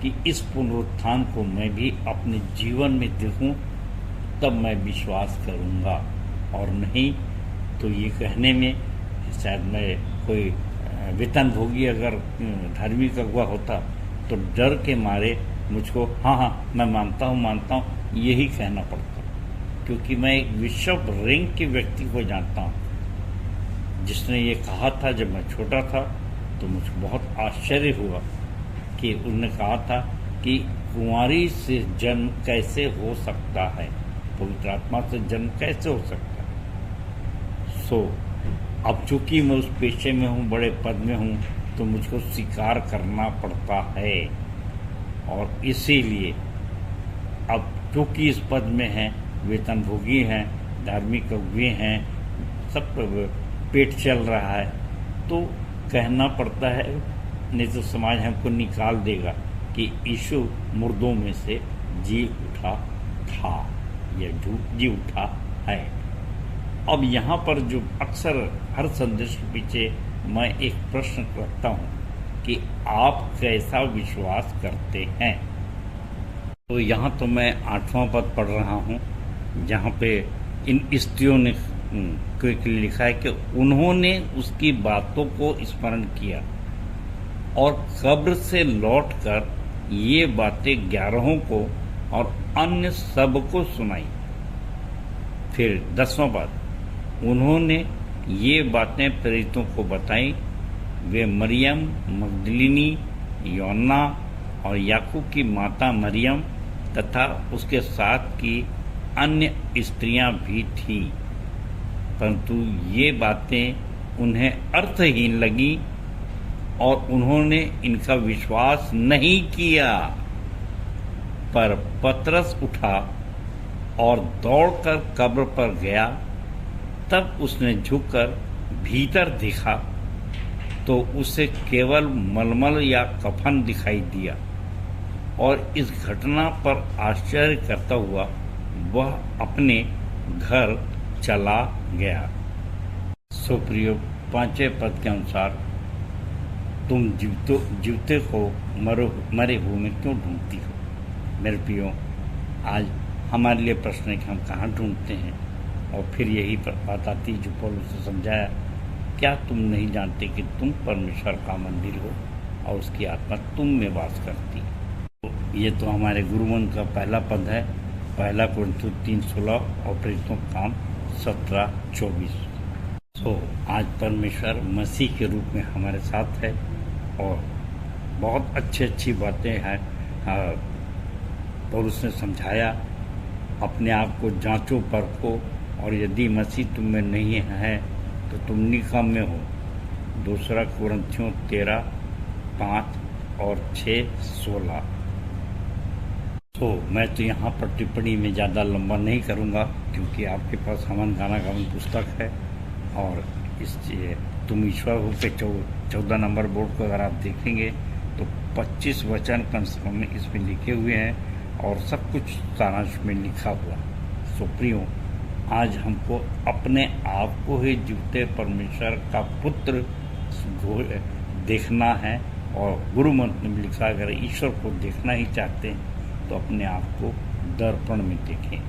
कि इस पुनरुत्थान को मैं भी अपने जीवन में देखूं, तब मैं विश्वास करूंगा, और नहीं तो ये कहने में शायद मैं कोई वेतन भोगी अगर धार्मिक अगुआ होता तो डर के मारे मुझको हाँ मैं मानता हूँ यही कहना पड़ता, क्योंकि मैं एक विश्व रैंक के व्यक्ति को जानता हूँ जिसने ये कहा था। जब मैं छोटा था तो मुझको बहुत आश्चर्य हुआ कि उन्होंने कहा था कि कुंवारी से जन्म कैसे हो सकता है, पवित्र आत्मा से जन्म कैसे हो सकता है। सो अब चूंकि मैं उस पेशे में हूँ, बड़े पद में हूँ, तो मुझको स्वीकार करना पड़ता है, और इसीलिए अब चूंकि इस पद में हैं, वेतन भोगी हैं, धार्मिक अगुए हैं, सब पेट चल रहा है, तो कहना पड़ता है, नहीं तो समाज हमको निकाल देगा कि यीशु मुर्दों में से जी उठा था या जी उठा है। अब यहाँ पर जो अक्सर हर संदेश के पीछे मैं एक प्रश्न रखता हूँ कि आप कैसा विश्वास करते हैं। तो यहाँ तो मैं 8वां पद पढ़ रहा हूँ, जहाँ पे इन स्त्रियों ने लिखा है कि उन्होंने उसकी बातों को स्मरण किया और कब्र से लौटकर ये बातें 11 को और अन्य सबको सुनाई। फिर 10वां पद, उन्होंने ये बातें प्रेरितों को बताई। वे मरियम मगदलिनी, योन्ना और याकूब की माता मरियम तथा उसके साथ की अन्य स्त्रियां भी थीं, परंतु ये बातें उन्हें अर्थहीन लगी और उन्होंने इनका विश्वास नहीं किया। पर पतरस उठा और दौड़कर कब्र पर गया। तब उसने झुककर भीतर देखा तो उसे केवल मलमल या कफन दिखाई दिया, और इस घटना पर आश्चर्य करता हुआ वह अपने घर चला गया। सो प्रियो, 5वें पद के अनुसार, तुम जीवते को मरे हुए में क्यों ढूंढती हो। मेरे प्रियो, आज हमारे लिए प्रश्न है कि हम कहाँ ढूंढते हैं, और फिर यही बात आती जो पौलुस ने समझाया, क्या तुम नहीं जानते कि तुम परमेश्वर का मंदिर हो और उसकी आत्मा तुम में वास करती है। तो ये तो हमारे गुरुवन का पहला पद है, 1 कुरिन्थियों 3:16 और प्रेरितों का काम 17:24। तो आज परमेश्वर मसीह के रूप में हमारे साथ है और बहुत अच्छी बातें हैं। पौलुस ने समझाया, अपने आप को जांचो परखो, और यदि मसीह तुम में नहीं है तो तुम निकम्मे हो। 2 कुरिन्थियों 13:5 और 6:16। तो मैं तो यहाँ पर टिप्पणी में ज़्यादा लंबा नहीं करूँगा, क्योंकि आपके पास हवन गाना गावन पुस्तक है, और इस तुम ईश्वर हो के 14 नंबर बोर्ड को अगर आप देखेंगे तो 25 वचन कम से कम इसमें लिखे हुए हैं, और सब कुछ सारांश में लिखा हुआ। सो प्रियो, आज हमको अपने आप को ही जीवते परमेश्वर का पुत्र देखना है, और गुरु मंत्र में लिखा, अगर ईश्वर को देखना ही चाहते हैं तो अपने आप को दर्पण में देखें।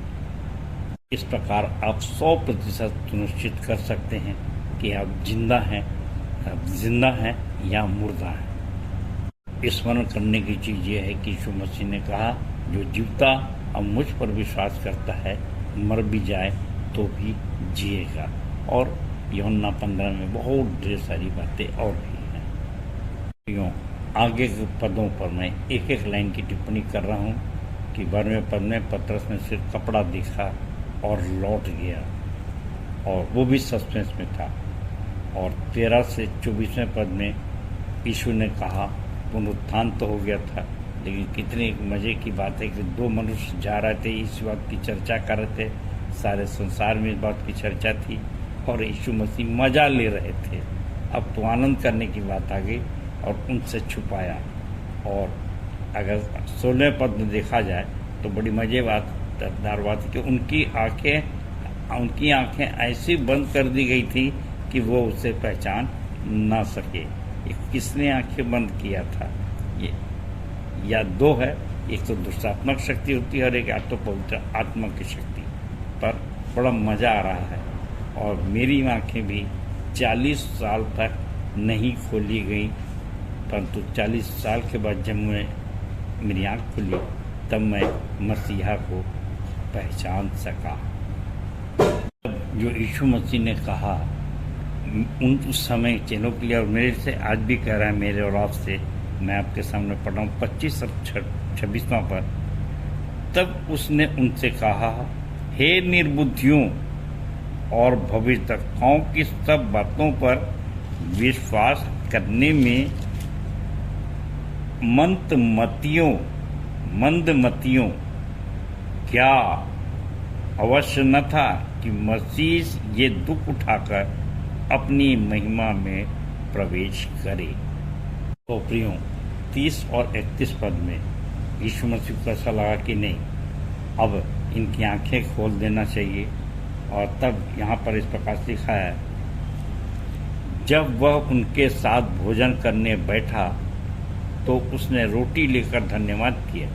इस प्रकार आप 100% सुनिश्चित कर सकते हैं कि आप जिंदा हैं या मुर्दा हैं। स्मरण करने की चीज़ ये है कि यीशु मसीह ने कहा, जो जीवता अब मुझ पर विश्वास करता है, मर भी जाए तो भी जिएगा। और यूहन्ना 15 में बहुत ढेर सारी बातें और भी हैं। आगे के पदों पर मैं एक लाइन की टिप्पणी कर रहा हूँ, कि 12वें पद में पतरस ने सिर्फ कपड़ा दिखा और लौट गया, और वो भी सस्पेंस में था। और 13 से 24वें पद में यीशु ने कहा पुनरुत्थान तो हो गया था, लेकिन कितनी मज़े की बात है कि दो मनुष्य जा रहे थे, इस बात की चर्चा कर रहे थे, सारे संसार में इस बात की चर्चा थी और यीशु मसीह मज़ा ले रहे थे। अब तो आनंद करने की बात आ गई और उनसे छुपाया। और अगर 16वें पद में देखा जाए तो बड़ी मज़ेदार बात है कि उनकी आंखें ऐसी बंद कर दी गई थी कि वो उसे पहचान ना सके। ये किसने आंखें बंद किया था? ये या दो है, एक तो दुष्टात्मक शक्ति होती है और एक तो पवित्र आत्मा की शक्ति। पर बड़ा मज़ा आ रहा है। और मेरी आंखें भी 40 साल तक नहीं खोली गई, परंतु 40 साल के बाद जब मेरी आँख खुली तब मैं मसीहा को पहचान सका। जो यीशु मसीह ने कहा उस समय चेलों के लिए और मेरे से आज भी कह रहा है, मेरे और आपसे, मैं आपके सामने पढ़ रहा हूँ 25 और 26वां पद। तब उसने उनसे कहा, हे निर्बुद्धियों और भविष्यवक्ताओं की सब बातों पर विश्वास करने में मंदमतियों, क्या अवश्य न था कि मसीह ये दुख उठाकर अपनी महिमा में प्रवेश करे। तो प्रियों, 30 और 31 पद में यीशु मसीह को ऐसा लगा कि नहीं, अब इनकी आंखें खोल देना चाहिए। और तब यहाँ पर इस प्रकार से लिखा है, जब वह उनके साथ भोजन करने बैठा तो उसने रोटी लेकर धन्यवाद किया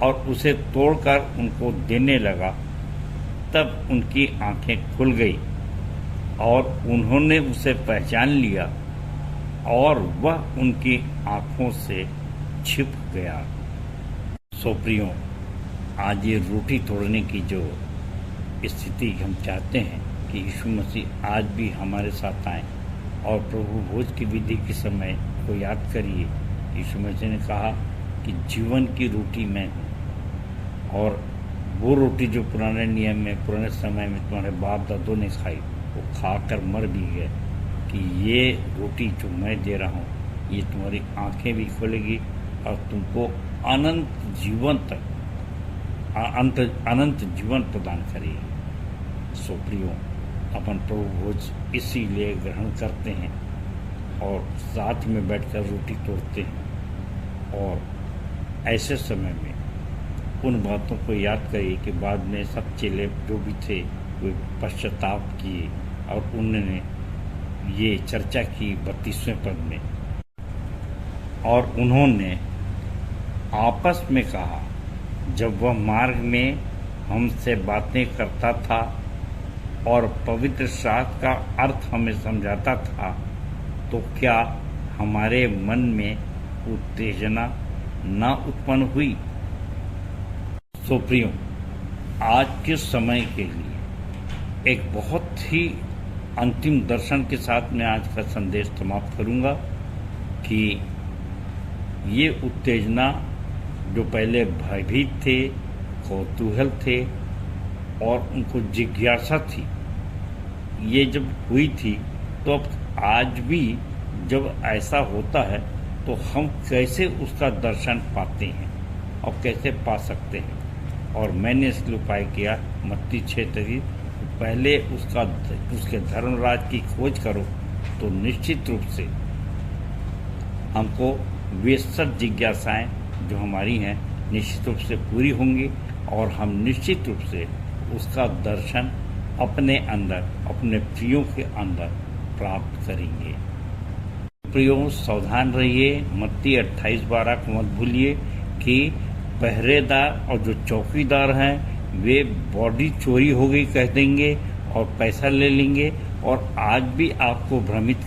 और उसे तोड़कर उनको देने लगा। तब उनकी आंखें खुल गई और उन्होंने उसे पहचान लिया और वह उनकी आंखों से छिप गया। सो प्रियों, आज ये रोटी तोड़ने की जो स्थिति हम चाहते हैं कि यीशु मसीह आज भी हमारे साथ आए और प्रभु भोज की विधि के समय को याद करिए। यीशु मसीह ने कहा कि जीवन की रोटी मैं हूँ, और वो रोटी जो पुराने नियम में, पुराने समय में तुम्हारे बाप दादों ने खाई, वो खाकर मर भी गए, कि ये रोटी जो मैं दे रहा हूँ ये तुम्हारी आंखें भी खोलेगी और तुमको अनंत जीवन प्रदान करेगी। सो प्रियो, अपन प्रभु भोज इसीलिए ग्रहण करते हैं और साथ में बैठकर रोटी तोड़ते हैं। और ऐसे समय में उन बातों को याद करिए कि बाद में सब चेले जो भी थे वे पश्चाताप किए और उन्होंने ये चर्चा की 32वें पद में, और उन्होंने आपस में कहा, जब वह मार्ग में हमसे बातें करता था और पवित्र शास्त्र का अर्थ हमें समझाता था, तो क्या हमारे मन में उत्तेजना न उत्पन्न हुई? सो प्रियो, आज के समय के लिए एक बहुत ही अंतिम दर्शन के साथ मैं आज का संदेश समाप्त करूंगा कि ये उत्तेजना जो पहले भयभीत थे, कौतूहल थे और उनको जिज्ञासा थी, ये जब हुई थी, तो अब आज भी जब ऐसा होता है तो हम कैसे उसका दर्शन पाते हैं और कैसे पा सकते हैं। और मैंने इसलिए उपाय किया, मत्ती 6:23, पहले उसके धर्मराज की खोज करो तो निश्चित रूप से हमको वे सब जिज्ञासाएं जो हमारी हैं निश्चित रूप से पूरी होंगी और हम निश्चित रूप से उसका दर्शन अपने अंदर, अपने प्रियों के अंदर प्राप्त करेंगे। प्रियों, सावधान रहिए, मत्ती 28:12 को मत भूलिए कि पहरेदार और जो चौकीदार हैं वे बॉडी चोरी हो गई कह देंगे और पैसा ले लेंगे और आज भी आपको भ्रमित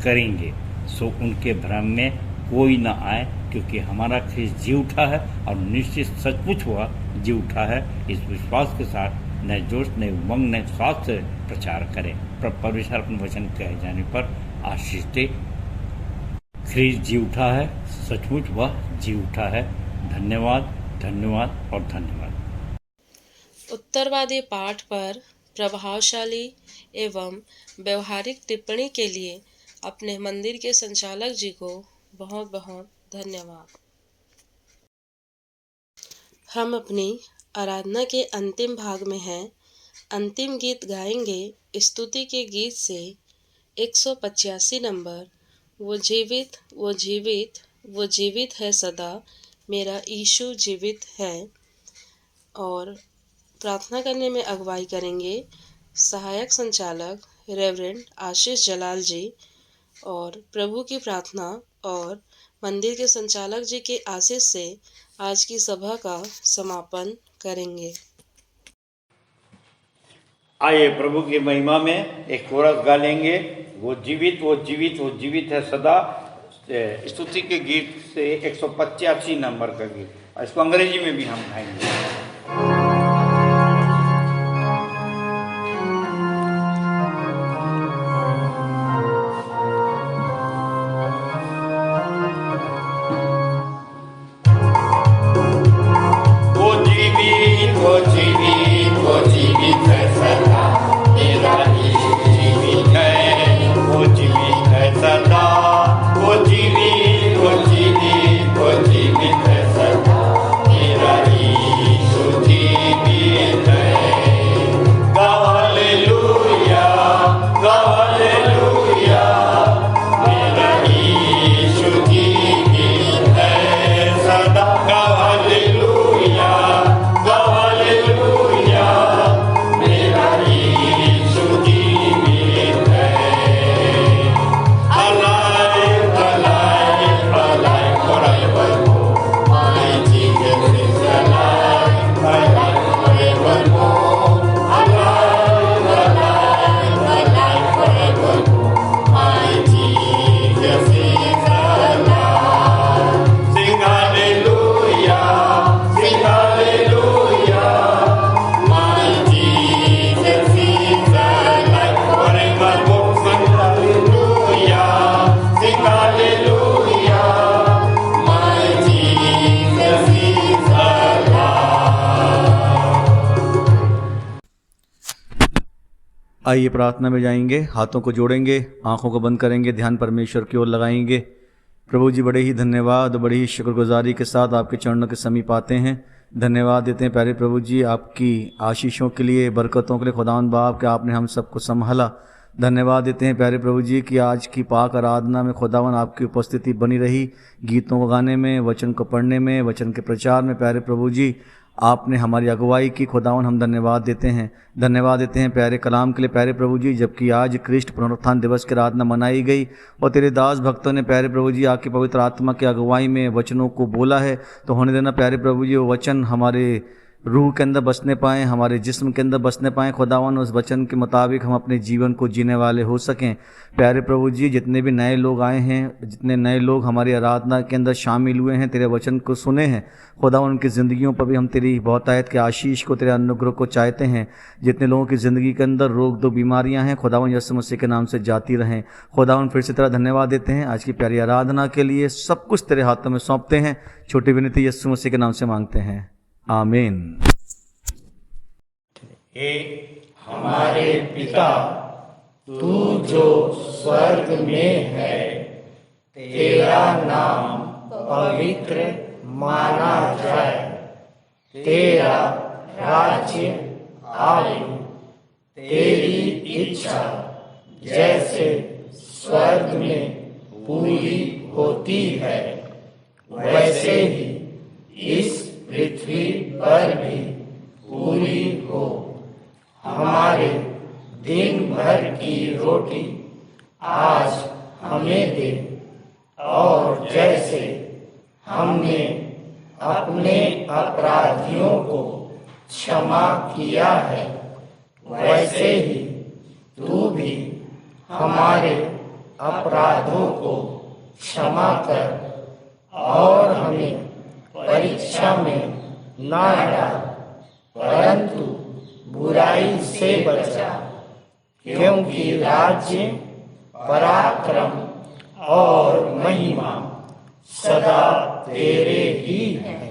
करेंगे। सो उनके भ्रम में कोई ना आए, क्योंकि हमारा ख्रिस्त जी उठा है और निश्चित सचमुच हुआ जी उठा है। इस विश्वास के साथ नए जोश, नए उमंग, नए स्वास्थ्य से प्रचार करें। परमेश्वर अपने वचन कहे जाने पर आशीष दे। ख्रिस्त जी उठा है, सचमुच वह जी उठा है। धन्यवाद। धन्यवाद और धन्यवाद। उत्तरवादी पाठ पर प्रभावशाली एवं व्यवहारिक टिप्पणी के लिए अपने मंदिर के संचालक जी को बहुत बहुत धन्यवाद। हम अपनी आराधना के अंतिम भाग में हैं। अंतिम गीत गाएंगे स्तुति के गीत से 185 नंबर, वो जीवित वो जीवित वो जीवित है सदा, मेरा यीशु जीवित है। और प्रार्थना करने में अगुवाई करेंगे सहायक संचालक रेवरेंड आशीष जलाल जी, और प्रभु की प्रार्थना और मंदिर के संचालक जी के आशीष से आज की सभा का समापन करेंगे। आइए प्रभु की महिमा में एक कोरस गा लेंगे, वो जीवित वो जीवित वो जीवित है सदा, स्तुति के गीत से 185 नंबर का गीत। इसको अंग्रेजी में भी हम गाएंगे। आइए प्रार्थना में जाएंगे, हाथों को जोड़ेंगे, आंखों को बंद करेंगे, ध्यान परमेश्वर की ओर लगाएंगे। प्रभु जी बड़े ही धन्यवाद, बड़ी ही शुक्रगुजारी के साथ आपके चरणों के समीप आते हैं। धन्यवाद देते हैं प्यारे प्रभु जी आपकी आशीषों के लिए, बरकतों के लिए। खुदावंद बाप कि आपने हम सबको संभाला। धन्यवाद देते हैं प्यारे प्रभु जी कि आज की पाक आराधना में खुदावन आपकी उपस्थिति बनी रही, गीतों को गाने में, वचन को पढ़ने में, वचन के प्रचार में। प्यारे प्रभु जी आपने हमारी अगुवाई की, खुदावन हम धन्यवाद देते हैं। धन्यवाद देते हैं प्यारे कलाम के लिए प्यारे प्रभु जी, जबकि आज क्रिस्ट पुनरुत्थान दिवस की आराधना मनाई गई और तेरे दास भक्तों ने प्यारे प्रभु जी आपकी पवित्र आत्मा की अगुवाई में वचनों को बोला है, तो होने देना प्यारे प्रभु जी वो वचन हमारे रूह के अंदर बसने पाएँ, हमारे जिस्म के अंदर बसने पाएँ। खुदावन उस वचन के मुताबिक हम अपने जीवन को जीने वाले हो सकें। प्यारे प्रभु जी जितने भी नए लोग आए हैं, जितने नए लोग हमारी आराधना के अंदर शामिल हुए हैं, तेरे वचन को सुने हैं, खुदावन उनकी ज़िंदगियों पर भी हम तेरी बहुतायत के आशीष को, तेरे अनुग्रह को चाहते हैं। जितने लोगों की ज़िंदगी के अंदर रोग दो बीमारियां हैं, खुदावन यीशु मसीह के नाम से जाती रहें। खुदावन फिर से तेरा धन्यवाद देते हैं आज की प्यारी आराधना के लिए। सब कुछ तेरे हाथों में सौंपते हैं, छोटी विनती यीशु मसीह के नाम से मांगते हैं, आमीन। हे हमारे पिता, तू जो स्वर्ग में है, तेरा नाम पवित्र माना जाए, तेरा राज्य आए, तेरी इच्छा जैसे स्वर्ग में पूरी होती है वैसे ही इस पृथ्वी पर भी पूरी हो। हमारे दिन भर की रोटी आज हमें दे, और जैसे हमने अपने अपराधियों को क्षमा किया है वैसे ही तू भी हमारे अपराधों को क्षमा कर, और हमें परीक्षा में ना डाल परंतु बुराई से बचा, क्योंकि राज्य, पराक्रम और महिमा सदा तेरे ही हैं।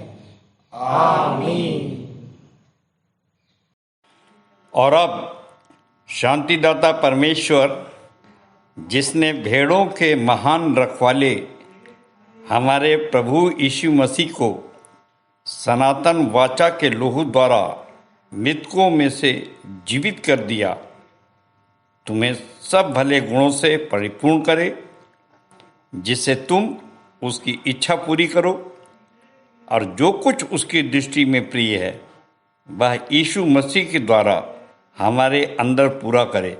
और अब शांतिदाता परमेश्वर, जिसने भेड़ों के महान रखवाले हमारे प्रभु यीशु मसीह को सनातन वाचा के लोहू द्वारा मृतकों में से जीवित कर दिया, तुम्हें सब भले गुणों से परिपूर्ण करे, जिससे तुम उसकी इच्छा पूरी करो और जो कुछ उसकी दृष्टि में प्रिय है वह यीशु मसीह के द्वारा हमारे अंदर पूरा करे।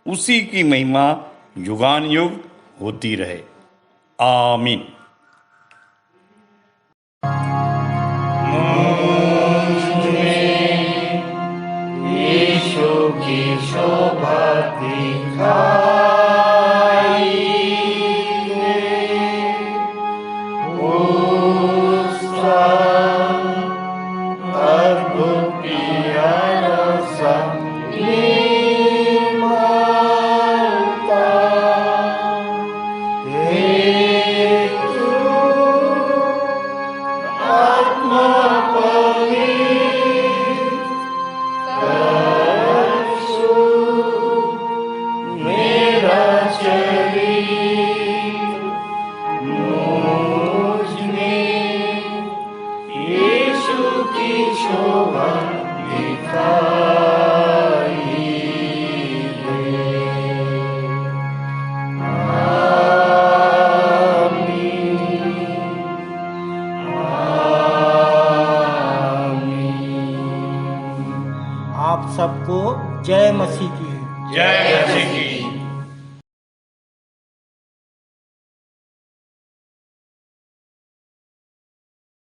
उसी की महिमा युगान युग होती रहे। आमीन। यीशु की शोभा दिखाई उसका अद्भुत प्यारा सा निर्मलता हेतु आत्मा मेरा शरीर मुझ में यीशु की शोभा दिखाई दे। आमीन, आप सबको जय मसीह की। जय मसीह की।